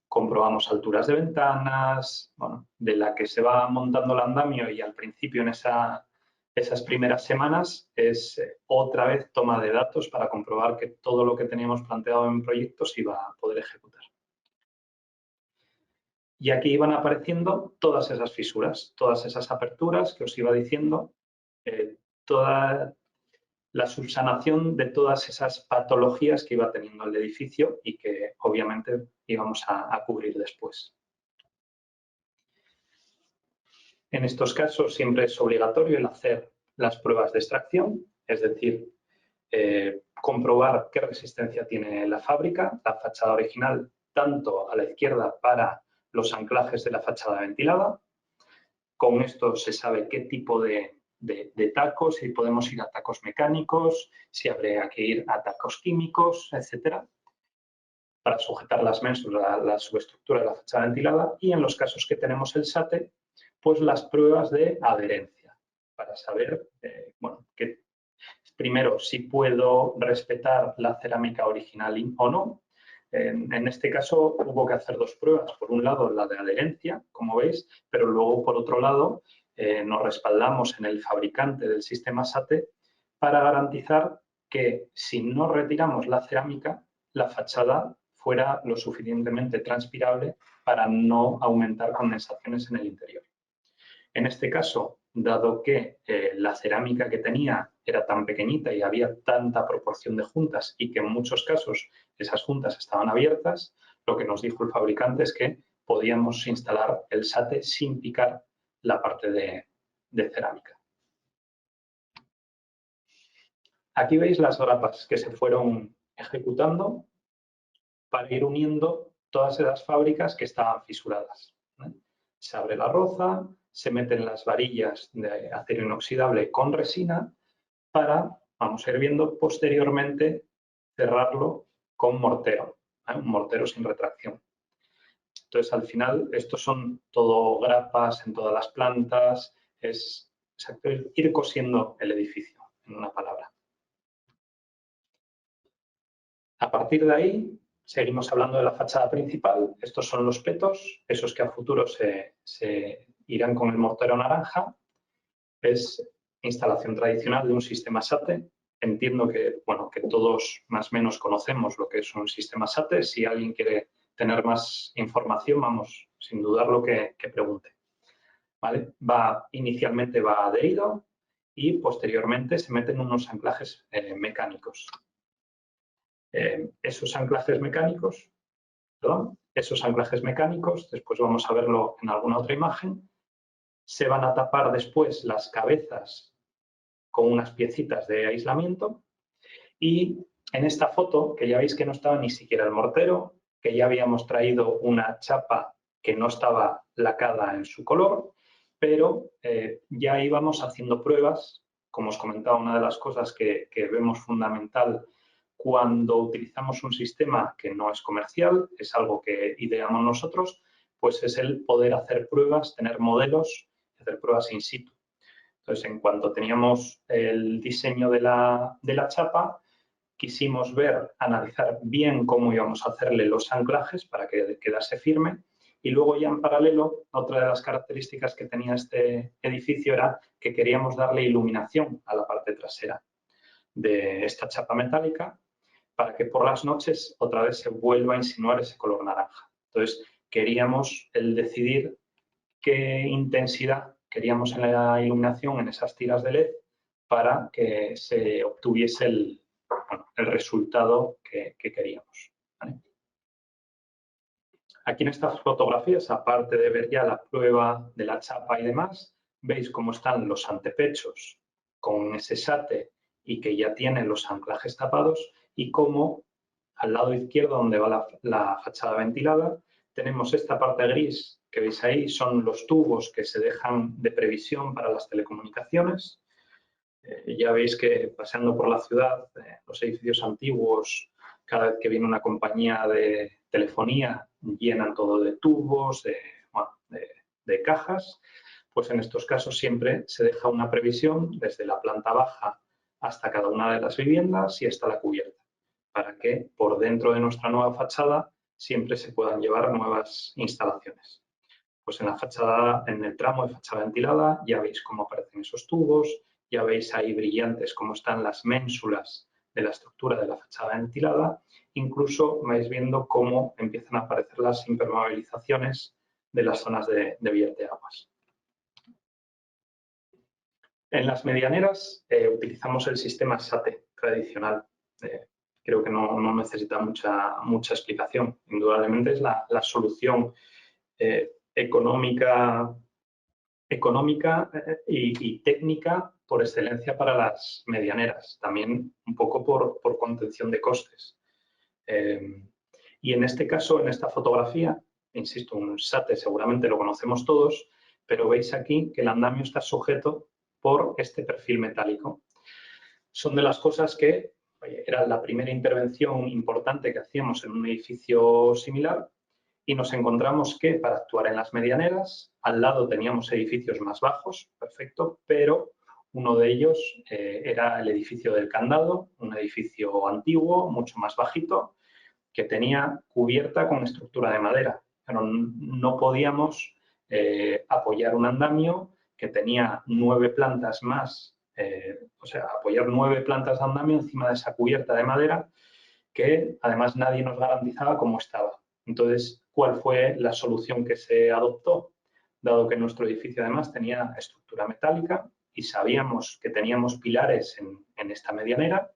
Comprobamos alturas de ventanas, bueno, de la que se va montando el andamio y al principio en esas primeras semanas es otra vez toma de datos para comprobar que todo lo que teníamos planteado en proyecto se iba a poder ejecutar. Y aquí iban apareciendo todas esas fisuras, todas esas aperturas que os iba diciendo, toda la subsanación de todas esas patologías que iba teniendo el edificio y que obviamente íbamos a cubrir después. En estos casos siempre es obligatorio el hacer las pruebas de extracción, es decir, comprobar qué resistencia tiene la fábrica, la fachada original, tanto a la izquierda para los anclajes de la fachada ventilada. Con esto se sabe qué tipo de tacos, si podemos ir a tacos mecánicos, si habría que ir a tacos químicos, etcétera, para sujetar las ménsulas, la subestructura de la fachada ventilada. Y en los casos que tenemos el SATE, pues las pruebas de adherencia, para saber bueno, que primero, si puedo respetar la cerámica original o no. En este caso hubo que hacer dos pruebas. Por un lado, la de adherencia, como veis, pero luego, por otro lado, nos respaldamos en el fabricante del sistema SATE para garantizar que si no retiramos la cerámica, la fachada fuera lo suficientemente transpirable para no aumentar condensaciones en el interior. En este caso, dado que la cerámica que tenía era tan pequeñita y había tanta proporción de juntas y que en muchos casos esas juntas estaban abiertas, lo que nos dijo el fabricante es que podíamos instalar el SATE sin picar la parte de cerámica. Aquí veis las grapas que se fueron ejecutando para ir uniendo todas esas fábricas que estaban fisuradas. Se abre la roza, se meten las varillas de acero inoxidable con resina para, vamos a ir viendo posteriormente, cerrarlo con mortero, un mortero sin retracción. Entonces, al final, estos son todo grapas en todas las plantas, es exacto, ir cosiendo el edificio, en una palabra. A partir de ahí, seguimos hablando de la fachada principal. Estos son los petos, esos que a futuro se irán con el mortero naranja. Es instalación tradicional de un sistema SATE. Entiendo que, bueno, que todos más o menos conocemos lo que es un sistema SATE. Si alguien quiere tener más información, vamos, sin dudarlo, que pregunte. ¿Vale? Inicialmente va adherido y posteriormente se meten unos anclajes mecánicos. Esos anclajes mecánicos, después vamos a verlo en alguna otra imagen, se van a tapar después las cabezas con unas piecitas de aislamiento y en esta foto, que ya veis que no estaba ni siquiera el mortero, que ya habíamos traído una chapa que no estaba lacada en su color, pero ya íbamos haciendo pruebas. Como os comentaba, una de las cosas que vemos fundamental cuando utilizamos un sistema que no es comercial, es algo que ideamos nosotros, pues es el poder hacer pruebas, tener modelos, hacer pruebas in situ. Entonces, en cuanto teníamos el diseño de la chapa, quisimos analizar bien cómo íbamos a hacerle los anclajes para que quedase firme y luego ya en paralelo, otra de las características que tenía este edificio era que queríamos darle iluminación a la parte trasera de esta chapa metálica para que por las noches otra vez se vuelva a insinuar ese color naranja. Entonces, queríamos decidir qué intensidad queríamos en la iluminación en esas tiras de LED para que se obtuviese el resultado que queríamos. ¿Vale? Aquí en estas fotografías, aparte de ver ya la prueba de la chapa y demás, veis cómo están los antepechos con ese SATE y que ya tienen los anclajes tapados y cómo al lado izquierdo, donde va la fachada ventilada, tenemos esta parte gris que veis ahí, son los tubos que se dejan de previsión para las telecomunicaciones. Ya veis que paseando por la ciudad, los edificios antiguos, cada vez que viene una compañía de telefonía, llenan todo de tubos, de cajas. Pues en estos casos siempre se deja una previsión desde la planta baja hasta cada una de las viviendas y hasta la cubierta, para que por dentro de nuestra nueva fachada siempre se puedan llevar nuevas instalaciones. Pues en la fachada, en el tramo de fachada ventilada, ya veis cómo aparecen esos tubos, ya veis ahí brillantes cómo están las ménsulas de la estructura de la fachada ventilada, incluso vais viendo cómo empiezan a aparecer las impermeabilizaciones de las zonas de vierteaguas. En las medianeras utilizamos el sistema SATE tradicional. Creo que no necesita mucha explicación. Indudablemente es la solución económica y técnica por excelencia para las medianeras, también un poco por contención de costes. Y en este caso, en esta fotografía, insisto, un SATE seguramente lo conocemos todos, pero veis aquí que el andamio está sujeto por este perfil metálico. Son de las cosas que era la primera intervención importante que hacíamos en un edificio similar y nos encontramos que para actuar en las medianeras, al lado teníamos edificios más bajos, perfecto, pero Uno de ellos era el edificio del Candado, un edificio antiguo, mucho más bajito, que tenía cubierta con estructura de madera, pero no podíamos apoyar un andamio que tenía 9 plantas más, o sea, apoyar 9 plantas de andamio encima de esa cubierta de madera que además nadie nos garantizaba cómo estaba. Entonces, ¿cuál fue la solución que se adoptó? Dado que nuestro edificio además tenía estructura metálica y sabíamos que teníamos pilares en esta medianera,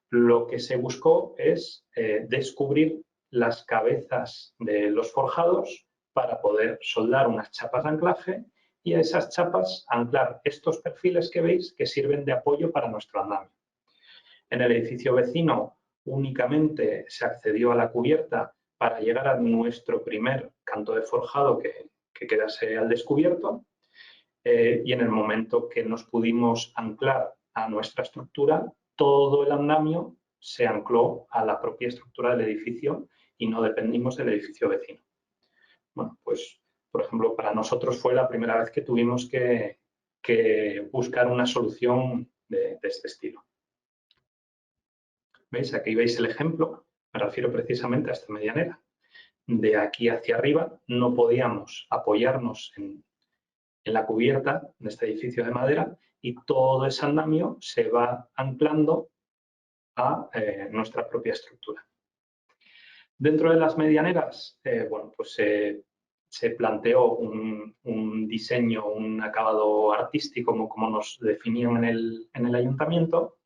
lo que se buscó es descubrir las cabezas de los forjados para poder soldar unas chapas de anclaje y a esas chapas anclar estos perfiles que veis que sirven de apoyo para nuestro andamio. En el edificio vecino únicamente se accedió a la cubierta para llegar a nuestro primer canto de forjado que quedase al descubierto y en el momento que nos pudimos anclar a nuestra estructura, todo el andamio se ancló a la propia estructura del edificio y no dependimos del edificio vecino. Bueno, pues, por ejemplo, para nosotros fue la primera vez que tuvimos que buscar una solución de este estilo. ¿Veis? Aquí veis el ejemplo, me refiero precisamente a esta medianera. De aquí hacia arriba no podíamos apoyarnos en la cubierta de este edificio de madera y todo ese andamio se va anclando a nuestra propia estructura. Dentro de las medianeras, bueno, pues se planteó un diseño, un acabado artístico, como nos definían en el ayuntamiento.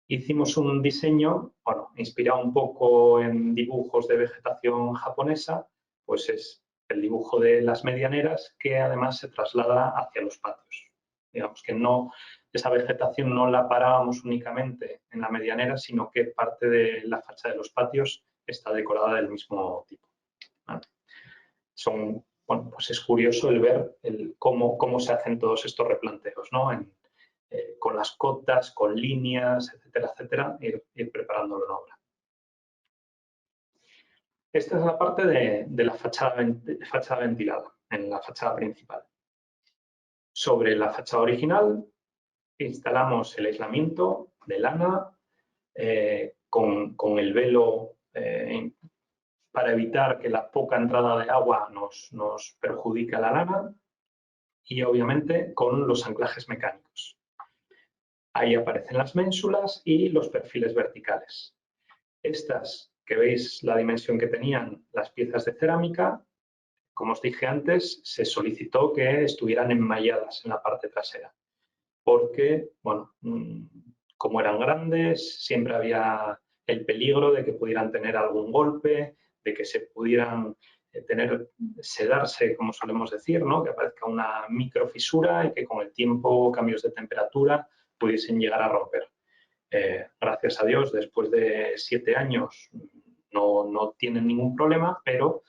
Hicimos un diseño, bueno, inspirado un poco en dibujos de vegetación japonesa, pues es el dibujo de las medianeras que además se traslada hacia los patios. Digamos que no, esa vegetación no la parábamos únicamente en la medianera, sino que parte de la fachada de los patios está decorada del mismo tipo. ¿Vale? Bueno, pues es curioso el ver cómo se hacen todos estos replanteos, ¿no? Con las cotas, con líneas, etcétera, etcétera, ir preparándolo en obra. Esta es la parte de la fachada ventilada, en la fachada principal. Sobre la fachada original instalamos el aislamiento de lana con el velo para evitar que la poca entrada de agua nos perjudique a la lana y obviamente con los anclajes mecánicos. Ahí aparecen las ménsulas y los perfiles verticales. Estas, que veis la dimensión que tenían las piezas de cerámica, como os dije antes, se solicitó que estuvieran enmalladas en la parte trasera, porque, bueno, como eran grandes, siempre había el peligro de que pudieran tener algún golpe, de que se pudieran sedarse, como solemos decir, ¿no? Que aparezca una microfisura y que con el tiempo, cambios de temperatura, pudiesen llegar a romper. Gracias a Dios, después de 7 años no tienen ningún problema, pero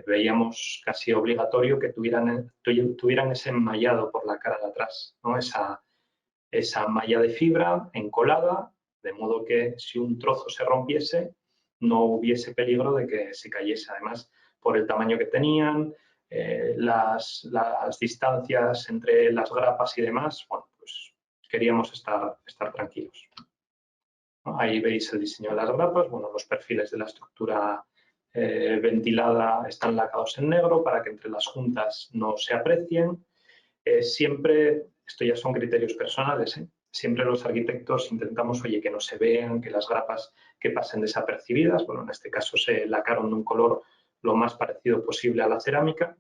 veíamos casi obligatorio que tuvieran ese enmallado por la cara de atrás, ¿no? Esa malla de fibra encolada, de modo que si un trozo se rompiese, no hubiese peligro de que se cayese. Además, por el tamaño que tenían, las distancias entre las grapas y demás, bueno, pues queríamos estar tranquilos. Ahí veis el diseño de las grapas, bueno, los perfiles de la estructura ventilada están lacados en negro para que entre las juntas no se aprecien. Siempre, esto ya son criterios personales, siempre los arquitectos intentamos, oye, que no se vean, que las grapas que pasen desapercibidas, bueno, en este caso se lacaron de un color lo más parecido posible a la cerámica.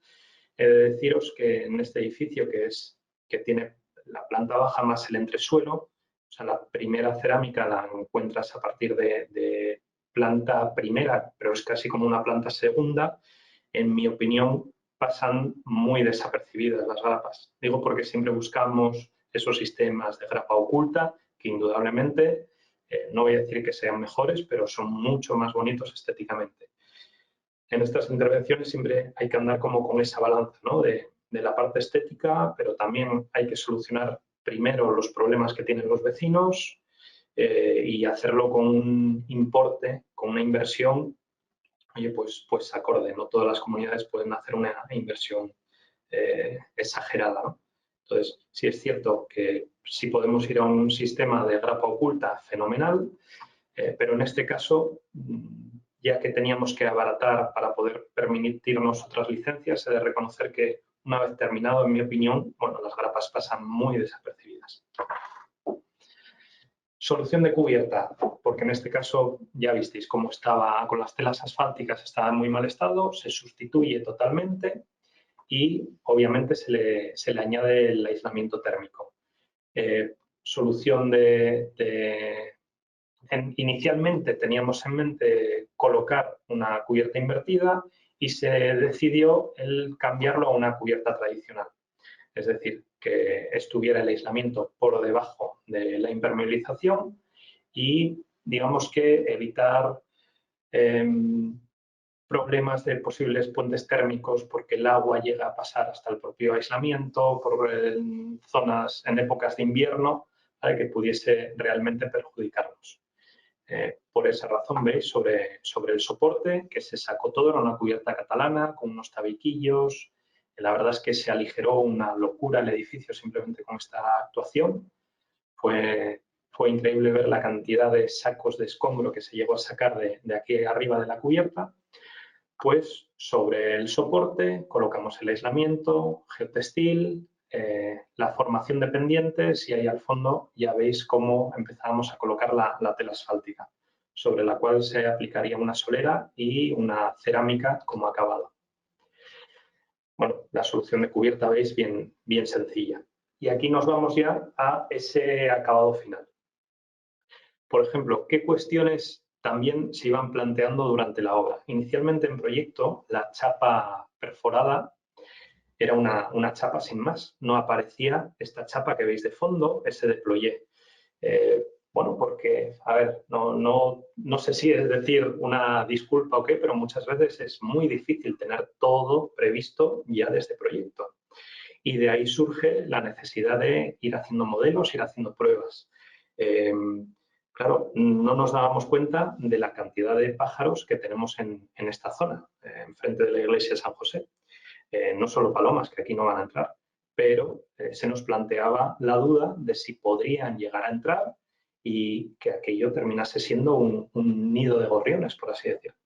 He de deciros que en este edificio, que tiene la planta baja más el entresuelo, o sea, la primera cerámica la encuentras a partir de planta primera, pero es casi como una planta segunda, en mi opinión, pasan muy desapercibidas las grapas. Digo porque siempre buscamos esos sistemas de grapa oculta que indudablemente, no voy a decir que sean mejores, pero son mucho más bonitos estéticamente. En estas intervenciones siempre hay que andar como con esa balanza, ¿no? de la parte estética, pero también hay que solucionar primero los problemas que tienen los vecinos y hacerlo con un importe, con una inversión, oye, pues acorde. No todas las comunidades pueden hacer una inversión exagerada, ¿no? Entonces, sí es cierto que si podemos ir a un sistema de grapa oculta, fenomenal, pero en este caso, ya que teníamos que abaratar para poder permitirnos otras licencias, he de reconocer que una vez terminado, en mi opinión, bueno, las grapas pasan muy desapercibidas. Solución de cubierta, porque en este caso ya visteis cómo estaba con las telas asfálticas, estaba en muy mal estado, se sustituye totalmente y obviamente se le añade el aislamiento térmico. Solución inicialmente teníamos en mente colocar una cubierta invertida y se decidió el cambiarlo a una cubierta tradicional. Es decir, que estuviera el aislamiento por debajo de la impermeabilización y, digamos que, evitar problemas de posibles puentes térmicos porque el agua llega a pasar hasta el propio aislamiento, por zonas en épocas de invierno, para que pudiese realmente perjudicarnos. Por esa razón, veis, sobre el soporte, que se sacó todo, era una cubierta catalana con unos tabiquillos. La verdad es que se aligeró una locura el edificio simplemente con esta actuación. Fue increíble ver la cantidad de sacos de escombro que se llegó a sacar de aquí arriba de la cubierta. Pues sobre el soporte colocamos el aislamiento, geotextil, la formación de pendientes y ahí al fondo ya veis cómo empezábamos a colocar la tela asfáltica, sobre la cual se aplicaría una solera y una cerámica como acabado. Bueno, la solución de cubierta veis bien sencilla. Y aquí nos vamos ya a ese acabado final. Por ejemplo, ¿qué cuestiones también se iban planteando durante la obra? Inicialmente en proyecto, la chapa perforada era una chapa sin más. No aparecía esta chapa que veis de fondo, ese deployé. Bueno, porque, a ver, no sé si es decir una disculpa o qué, pero muchas veces es muy difícil tener todo previsto ya desde proyecto. Y de ahí surge la necesidad de ir haciendo modelos, ir haciendo pruebas. Claro, no nos dábamos cuenta de la cantidad de pájaros que tenemos en esta zona, enfrente de la iglesia de San José. No solo palomas, que aquí no van a entrar, pero se nos planteaba la duda de si podrían llegar a entrar y que aquello terminase siendo un nido de gorriones, por así decirlo.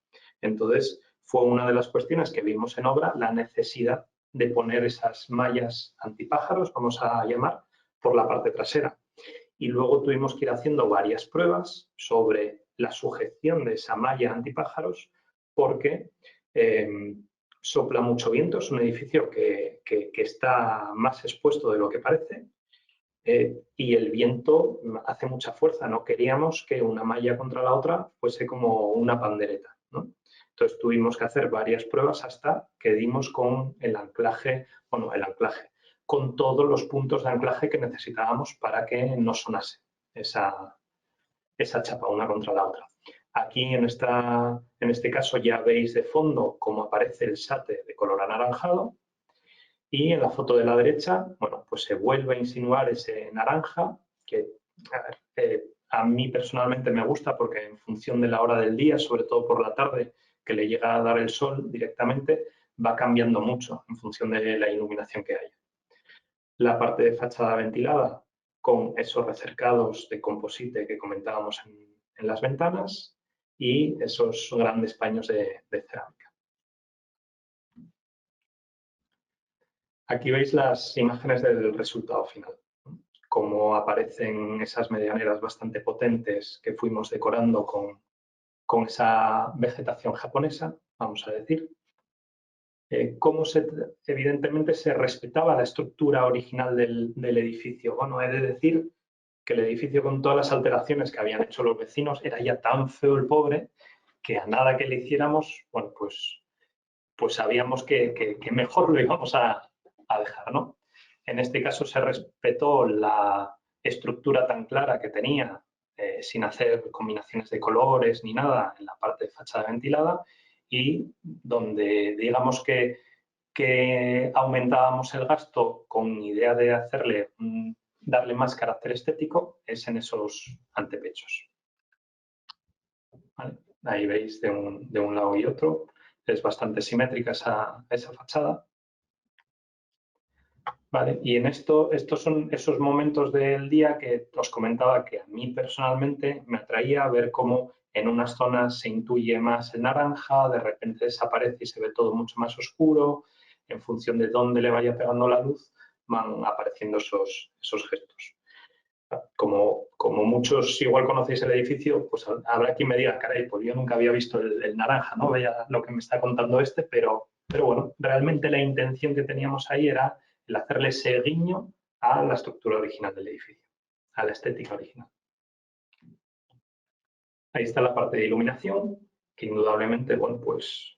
Entonces, fue una de las cuestiones que vimos en obra, la necesidad de poner esas mallas antipájaros, vamos a llamar, por la parte trasera. Y luego tuvimos que ir haciendo varias pruebas sobre la sujeción de esa malla antipájaros porque sopla mucho viento, es un edificio que está más expuesto de lo que parece y el viento hace mucha fuerza. No queríamos que una malla contra la otra fuese como una pandereta, ¿no? Entonces tuvimos que hacer varias pruebas hasta que dimos con el anclaje, con todos los puntos de anclaje que necesitábamos para que no sonase esa chapa una contra la otra. Aquí en este caso ya veis de fondo cómo aparece el sate de color anaranjado y en la foto de la derecha, bueno, pues se vuelve a insinuar ese naranja que a mí personalmente me gusta porque en función de la hora del día, sobre todo por la tarde, que le llega a dar el sol directamente, va cambiando mucho en función de la iluminación que haya. La parte de fachada ventilada con esos recercados de composite que comentábamos en las ventanas y esos grandes paños de cerámica. Aquí veis las imágenes del resultado final, cómo aparecen esas medianeras bastante potentes que fuimos decorando con esa vegetación japonesa, vamos a decir. Cómo evidentemente se respetaba la estructura original del edificio. Bueno, he de decir que el edificio, con todas las alteraciones que habían hecho los vecinos, era ya tan feo el pobre que a nada que le hiciéramos, bueno, pues sabíamos que mejor lo íbamos a dejar, ¿no? En este caso se respetó la estructura tan clara que tenía, sin hacer combinaciones de colores ni nada en la parte de fachada ventilada, y donde digamos que aumentábamos el gasto con idea de darle más carácter estético es en esos antepechos. ¿Vale? Ahí veis de un lado y otro, es bastante simétrica esa fachada. Vale, y en estos son esos momentos del día que os comentaba que a mí personalmente me atraía ver cómo en unas zonas se intuye más el naranja, de repente desaparece y se ve todo mucho más oscuro, en función de dónde le vaya pegando la luz van apareciendo esos gestos. Como muchos igual conocéis el edificio, pues habrá quien me diga, caray, pues yo nunca había visto el naranja, ¿no? Veía lo que me está contando pero bueno, realmente la intención que teníamos ahí era el hacerle ese guiño a la estructura original del edificio, a la estética original. Ahí está la parte de iluminación, que indudablemente, bueno, pues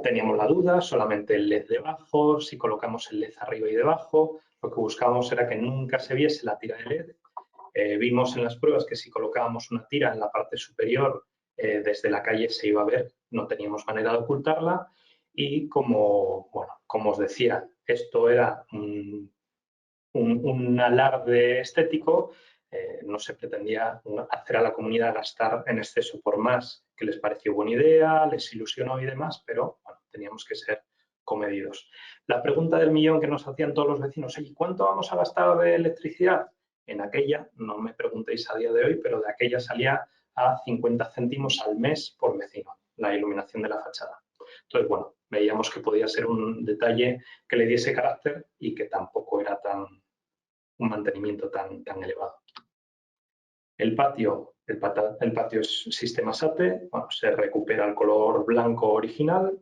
teníamos la duda, solamente el LED debajo, si colocamos el LED arriba y debajo, lo que buscábamos era que nunca se viese la tira de LED. Vimos en las pruebas que si colocábamos una tira en la parte superior, desde la calle se iba a ver, no teníamos manera de ocultarla y como os decía, esto era un alarde estético, no se pretendía hacer a la comunidad gastar en exceso por más, que les pareció buena idea, les ilusionó y demás, pero bueno, teníamos que ser comedidos. La pregunta del millón que nos hacían todos los vecinos, ¿y cuánto vamos a gastar de electricidad? En aquella, no me preguntéis a día de hoy, pero de aquella salía a 50 céntimos al mes por vecino, la iluminación de la fachada. Entonces, bueno, veíamos que podía ser un detalle que le diese carácter y que tampoco era un mantenimiento tan elevado. El patio es sistema SATE, bueno, se recupera el color blanco original.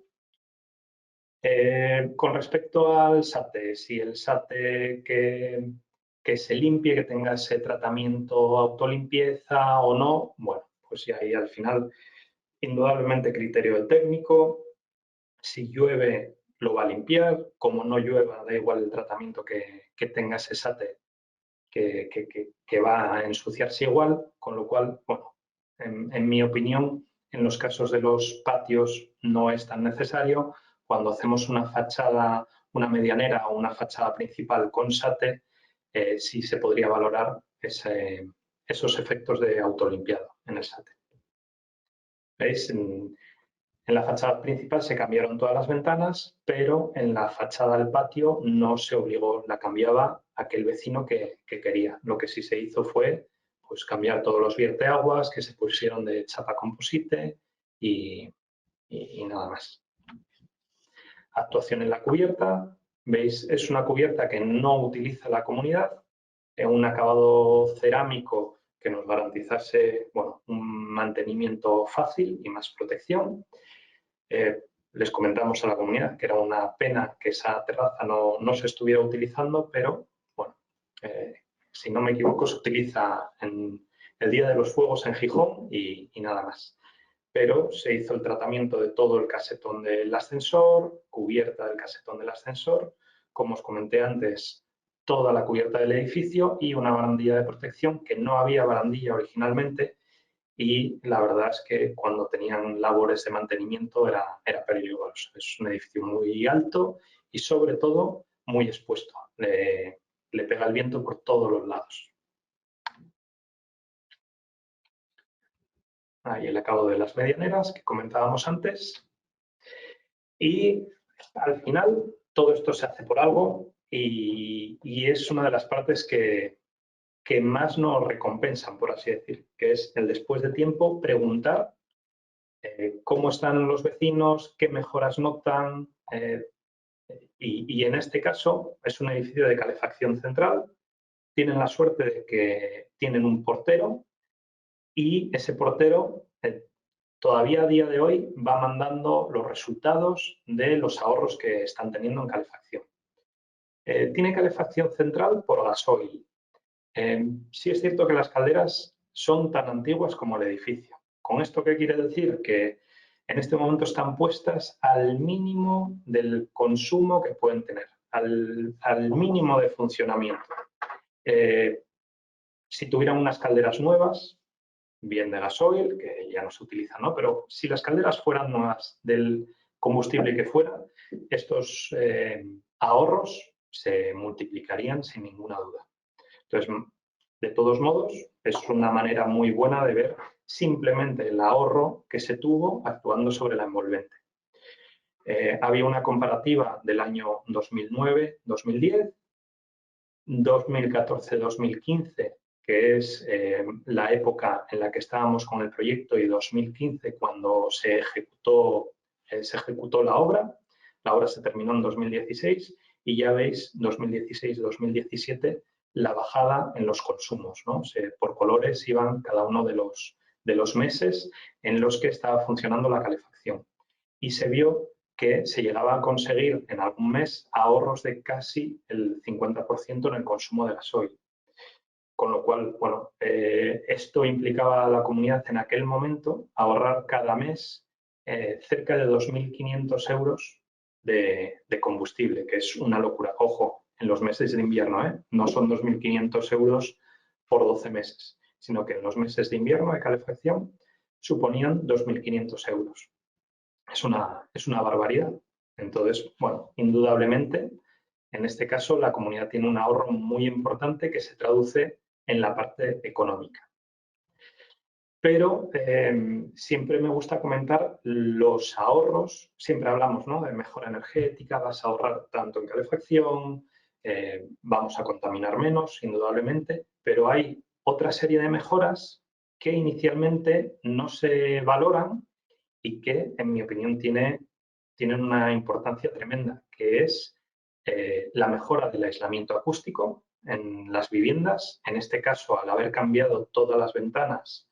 Con respecto al SATE, si el SATE que se limpie, que tenga ese tratamiento autolimpieza o no, bueno, pues ya ahí al final, indudablemente criterio del técnico. Si llueve, lo va a limpiar. Como no llueva, da igual el tratamiento que tenga ese SATE, que va a ensuciarse igual, con lo cual, bueno, en mi opinión, en los casos de los patios no es tan necesario. Cuando hacemos una fachada, una medianera o una fachada principal con SATE, sí se podría valorar esos efectos de autolimpiado en el SATE. ¿Veis? En la fachada principal se cambiaron todas las ventanas, pero en la fachada del patio no se obligó, la cambiaba aquel vecino que quería. Lo que sí se hizo fue pues, cambiar todos los vierteaguas que se pusieron de chapa composite y nada más. Actuación en la cubierta. ¿Veis? Es una cubierta que no utiliza la comunidad, un acabado cerámico que nos garantizase un mantenimiento fácil y más protección. Les comentamos a la comunidad que era una pena que esa terraza no se estuviera utilizando, pero bueno, si no me equivoco se utiliza en el Día de los Fuegos en Gijón y nada más. Pero se hizo el tratamiento de todo el casetón del ascensor, cubierta del casetón del ascensor, como os comenté antes, toda la cubierta del edificio y una barandilla de protección, que no había barandilla originalmente, y la verdad es que cuando tenían labores de mantenimiento era peligroso. Es un edificio muy alto y sobre todo muy expuesto. Le pega el viento por todos los lados. Ahí el acabado de las medianeras que comentábamos antes. Y al final todo esto se hace por algo y es una de las partes que más nos recompensan, por así decir, que es el después de tiempo preguntar cómo están los vecinos, qué mejoras notan. Y en este caso es un edificio de calefacción central. Tienen la suerte de que tienen un portero y ese portero todavía a día de hoy va mandando los resultados de los ahorros que están teniendo en calefacción. Tiene calefacción central por gasoil. Sí es cierto que las calderas son tan antiguas como el edificio. ¿Con esto qué quiere decir? Que en este momento están puestas al mínimo del consumo que pueden tener, al mínimo de funcionamiento. Si tuvieran unas calderas nuevas, bien de gasoil, que ya no se utilizan, ¿no? Pero si las calderas fueran nuevas del combustible que fuera, estos ahorros se multiplicarían sin ninguna duda. Entonces, de todos modos, es una manera muy buena de ver simplemente el ahorro que se tuvo actuando sobre la envolvente. Había una comparativa del año 2009-2010, 2014-2015, que es la época en la que estábamos con el proyecto, y 2015 cuando se ejecutó la obra. La obra se terminó en 2016 y ya veis 2016-2017 la bajada en los consumos, ¿no? Por colores iban cada uno de los meses en los que estaba funcionando la calefacción. Y se vio que se llegaba a conseguir en algún mes ahorros de casi el 50% en el consumo de gasoil. Con lo cual, bueno, esto implicaba a la comunidad en aquel momento ahorrar cada mes cerca de 2.500 euros de combustible, que es una locura. Ojo, en los meses de invierno, no son 2.500 euros por 12 meses, sino que en los meses de invierno de calefacción suponían 2.500 euros. Es una barbaridad. Entonces, bueno, indudablemente, en este caso, la comunidad tiene un ahorro muy importante que se traduce en la parte económica. Pero siempre me gusta comentar los ahorros. Siempre hablamos, ¿no?, de mejora energética, vas a ahorrar tanto en calefacción, vamos a contaminar menos, indudablemente, pero hay otra serie de mejoras que inicialmente no se valoran y que, en mi opinión, tienen una importancia tremenda, que es la mejora del aislamiento acústico en las viviendas. En este caso, al haber cambiado todas las ventanas,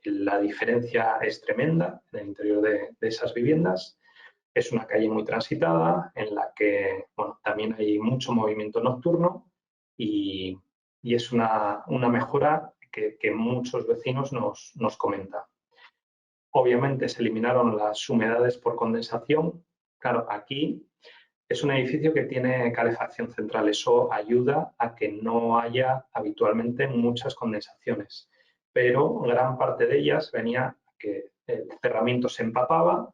la diferencia es tremenda en el interior de esas viviendas. Es una calle muy transitada en la que, bueno, también hay mucho movimiento nocturno y es una mejora que muchos vecinos nos comentan. Obviamente se eliminaron las humedades por condensación. Claro, aquí es un edificio que tiene calefacción central. Eso ayuda a que no haya habitualmente muchas condensaciones. Pero gran parte de ellas venía que el cerramiento se empapaba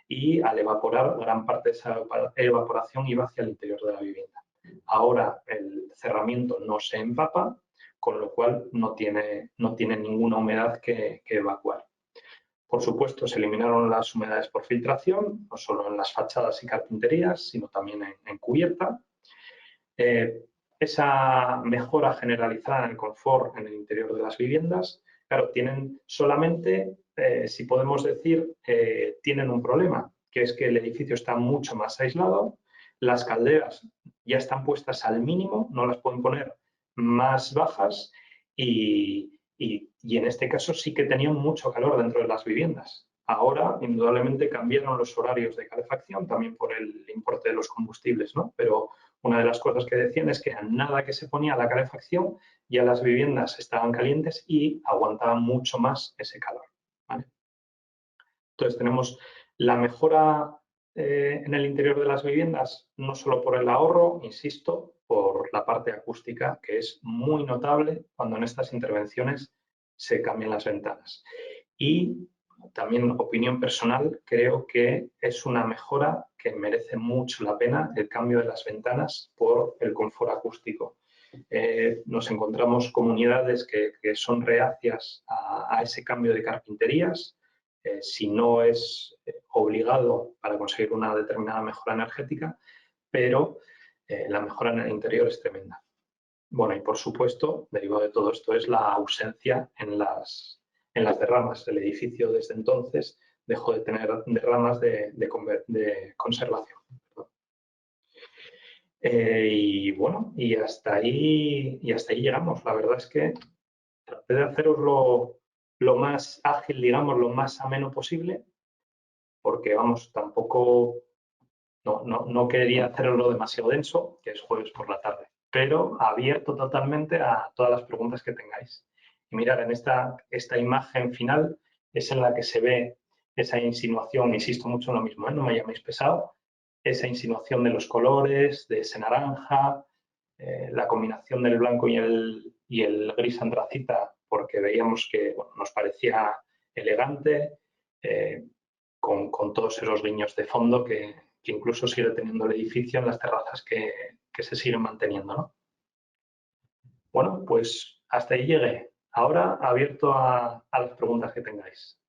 y al evaporar, gran parte de esa evaporación iba hacia el interior de la vivienda. Ahora el cerramiento no se empapa, con lo cual no tiene ninguna humedad que evacuar. Por supuesto, se eliminaron las humedades por filtración, no solo en las fachadas y carpinterías, sino también en cubierta. Esa mejora generalizada en el confort en el interior de las viviendas, claro, tienen solamente, si podemos decir, tienen un problema, que es que el edificio está mucho más aislado, las calderas ya están puestas al mínimo, no las pueden poner más bajas y en este caso sí que tenían mucho calor dentro de las viviendas. Ahora, indudablemente, cambiaron los horarios de calefacción, también por el importe de los combustibles, ¿no? Pero una de las cosas que decían es que a nada que se ponía la calefacción, ya las viviendas estaban calientes y aguantaban mucho más ese calor, ¿vale? Entonces, tenemos la mejora en el interior de las viviendas, no solo por el ahorro, insisto, por la parte acústica, que es muy notable cuando en estas intervenciones se cambian las ventanas. Y también, opinión personal, creo que es una mejora que merece mucho la pena el cambio de las ventanas por el confort acústico. Nos encontramos comunidades que son reacias a ese cambio de carpinterías, si no es obligado para conseguir una determinada mejora energética, pero la mejora en el interior es tremenda. Bueno, y por supuesto, derivado de todo esto es la ausencia en las derramas. El edificio desde entonces dejó de tener derramas de conservación. Y bueno, y hasta ahí llegamos. La verdad es que traté de haceros lo más ágil, digamos, lo más ameno posible, porque vamos, tampoco no quería hacerlo demasiado denso, que es jueves por la tarde, pero abierto totalmente a todas las preguntas que tengáis. Y mirad, en esta imagen final es en la que se ve esa insinuación, insisto mucho en lo mismo, no me llaméis pesado, esa insinuación de los colores, de ese naranja, la combinación del blanco y el gris antracita, porque veíamos que nos parecía elegante, con todos esos guiños de fondo que incluso sigue teniendo el edificio en las terrazas que se siguen manteniendo, ¿no? Bueno, pues hasta ahí llegué. Ahora abierto a las preguntas que tengáis.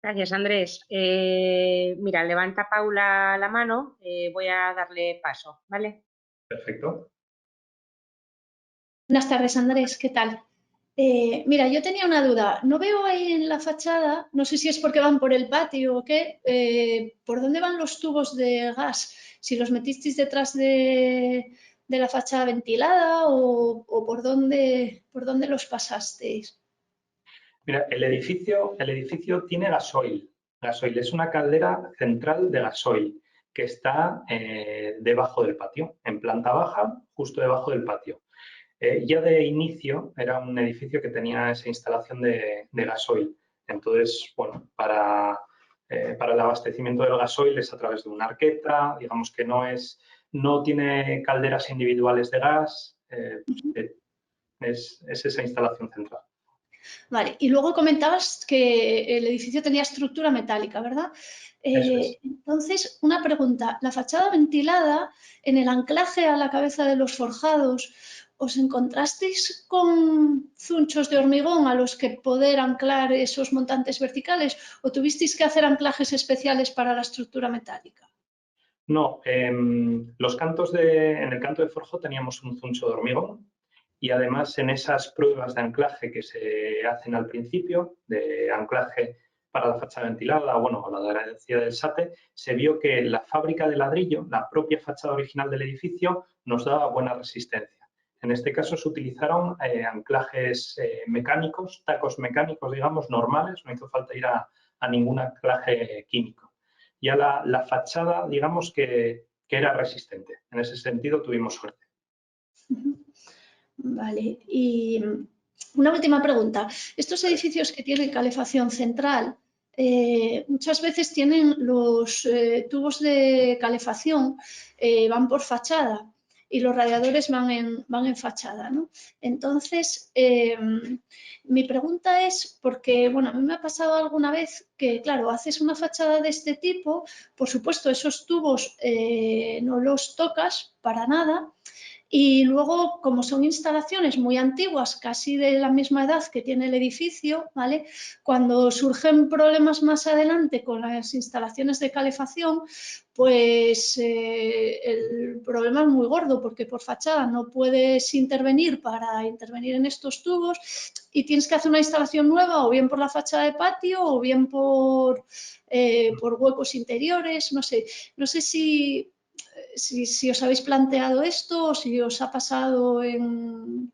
Gracias, Andrés. Mira, levanta Paula la mano, voy a darle paso, ¿vale? Perfecto. Buenas tardes, Andrés, ¿qué tal? Mira, yo tenía una duda. No veo ahí en la fachada, no sé si es porque van por el patio o qué, ¿por dónde van los tubos de gas? Si los metisteis detrás de la fachada ventilada o por dónde los pasasteis. Mira, el edificio tiene gasoil. Gasoil es una caldera central de gasoil que está debajo del patio, en planta baja, justo debajo del patio. Ya de inicio era un edificio que tenía esa instalación de gasoil. Entonces, bueno, para el abastecimiento del gasoil es a través de una arqueta, digamos que no tiene calderas individuales de gas, es esa instalación central. Vale, y luego comentabas que el edificio tenía estructura metálica, ¿verdad? Eso es. Entonces, una pregunta. La fachada ventilada, en el anclaje a la cabeza de los forjados, ¿os encontrasteis con zunchos de hormigón a los que poder anclar esos montantes verticales o tuvisteis que hacer anclajes especiales para la estructura metálica? No, en el canto de forjado teníamos un zuncho de hormigón y además en esas pruebas de anclaje que se hacen al principio, de anclaje para la fachada ventilada, bueno, la adherencia del SATE, se vio que la fábrica de ladrillo, la propia fachada original del edificio, nos daba buena resistencia. En este caso se utilizaron anclajes mecánicos, tacos mecánicos, digamos, normales, no hizo falta ir a ningún anclaje químico. Ya la fachada, digamos que era resistente. En ese sentido tuvimos suerte. Vale, y una última pregunta. Estos edificios que tienen calefacción central, muchas veces tienen los tubos de calefacción, van por fachada y los radiadores van en fachada, ¿no? Entonces, mi pregunta es, porque, bueno, a mí me ha pasado alguna vez que, claro, haces una fachada de este tipo, por supuesto, esos tubos no los tocas para nada. Y luego, como son instalaciones muy antiguas, casi de la misma edad que tiene el edificio, ¿vale? Cuando surgen problemas más adelante con las instalaciones de calefacción, pues el problema es muy gordo porque por fachada no puedes intervenir para intervenir en estos tubos y tienes que hacer una instalación nueva o bien por la fachada de patio o bien por huecos interiores, no sé si os habéis planteado esto o si os ha pasado en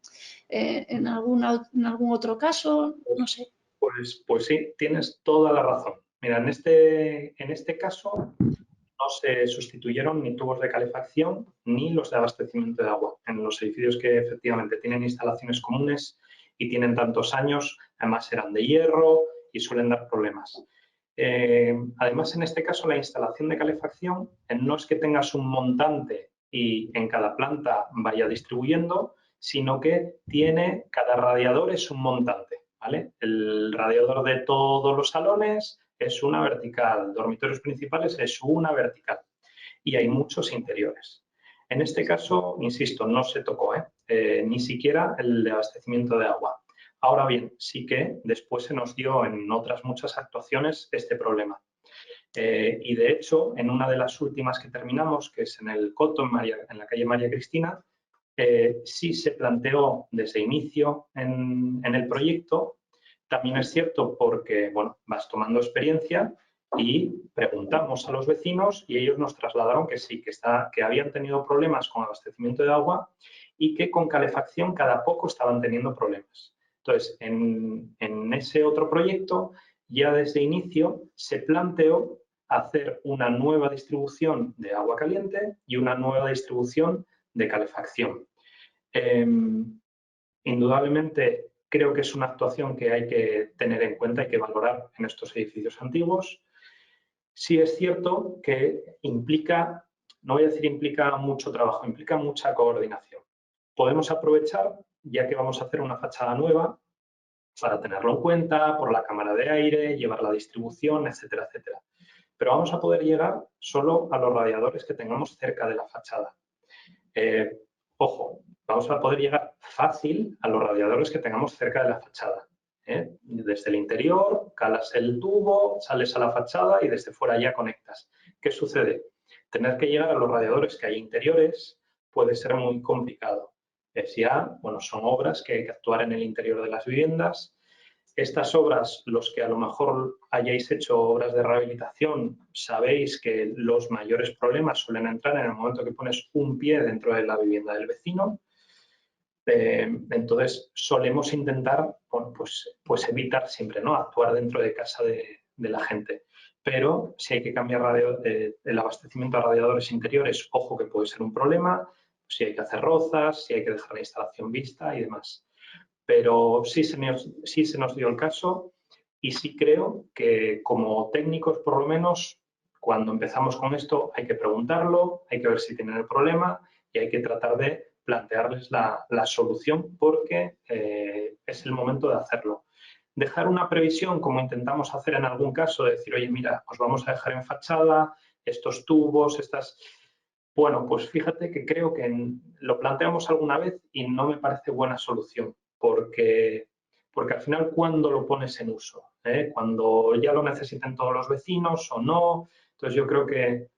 algún otro caso, no sé. Pues sí, tienes toda la razón. Mira, en este caso no se sustituyeron ni tubos de calefacción ni los de abastecimiento de agua. En los edificios que efectivamente tienen instalaciones comunes y tienen tantos años, además eran de hierro y suelen dar problemas. Además, en este caso, la instalación de calefacción no es que tengas un montante y en cada planta vaya distribuyendo, sino que cada radiador es un montante, ¿vale? El radiador de todos los salones es una vertical, dormitorios principales es una vertical y hay muchos interiores. En este caso, insisto, no se tocó, ni siquiera el de abastecimiento de agua. Ahora bien, sí que después se nos dio en otras muchas actuaciones este problema. Y de hecho, en una de las últimas que terminamos, que es en el Coto, en la calle María Cristina, sí se planteó desde inicio en el proyecto. También es cierto porque, bueno, vas tomando experiencia y preguntamos a los vecinos y ellos nos trasladaron que sí, que habían tenido problemas con abastecimiento de agua y que con calefacción cada poco estaban teniendo problemas. Entonces, en ese otro proyecto, ya desde inicio se planteó hacer una nueva distribución de agua caliente y una nueva distribución de calefacción. Indudablemente, creo que es una actuación que hay que tener en cuenta y que valorar en estos edificios antiguos. Sí es cierto que implica, no voy a decir implica mucho trabajo, implica mucha coordinación. Podemos aprovechar, ya que vamos a hacer una fachada nueva, para tenerlo en cuenta, por la cámara de aire, llevar la distribución, etcétera, etcétera. Pero vamos a poder llegar solo a los radiadores que tengamos cerca de la fachada. Ojo, vamos a poder llegar fácil a los radiadores que tengamos cerca de la fachada. Desde el interior, calas el tubo, sales a la fachada y desde fuera ya conectas. ¿Qué sucede? Tener que llegar a los radiadores que hay interiores puede ser muy complicado. Son obras que hay que actuar en el interior de las viviendas. Estas obras, los que a lo mejor hayáis hecho obras de rehabilitación, sabéis que los mayores problemas suelen entrar en el momento que pones un pie dentro de la vivienda del vecino. Entonces, solemos intentar pues evitar siempre, ¿no?, actuar dentro de casa de la gente. Pero si hay que cambiar el abastecimiento a radiadores interiores, ojo que puede ser un problema, si hay que hacer rozas, si hay que dejar la instalación vista y demás. Pero sí se nos dio el caso y sí creo que como técnicos, por lo menos, cuando empezamos con esto hay que preguntarlo, hay que ver si tienen el problema y hay que tratar de plantearles la solución porque es el momento de hacerlo. Dejar una previsión, como intentamos hacer en algún caso, de decir, oye, mira, os vamos a dejar en fachada estos tubos, estas... Bueno, pues fíjate que creo que lo planteamos alguna vez y no me parece buena solución, porque al final, ¿cuándo lo pones en uso? ¿Cuando ya lo necesiten todos los vecinos o no? Entonces, yo creo que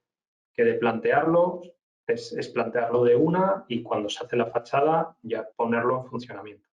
de plantearlo es plantearlo de una y cuando se hace la fachada ya ponerlo en funcionamiento.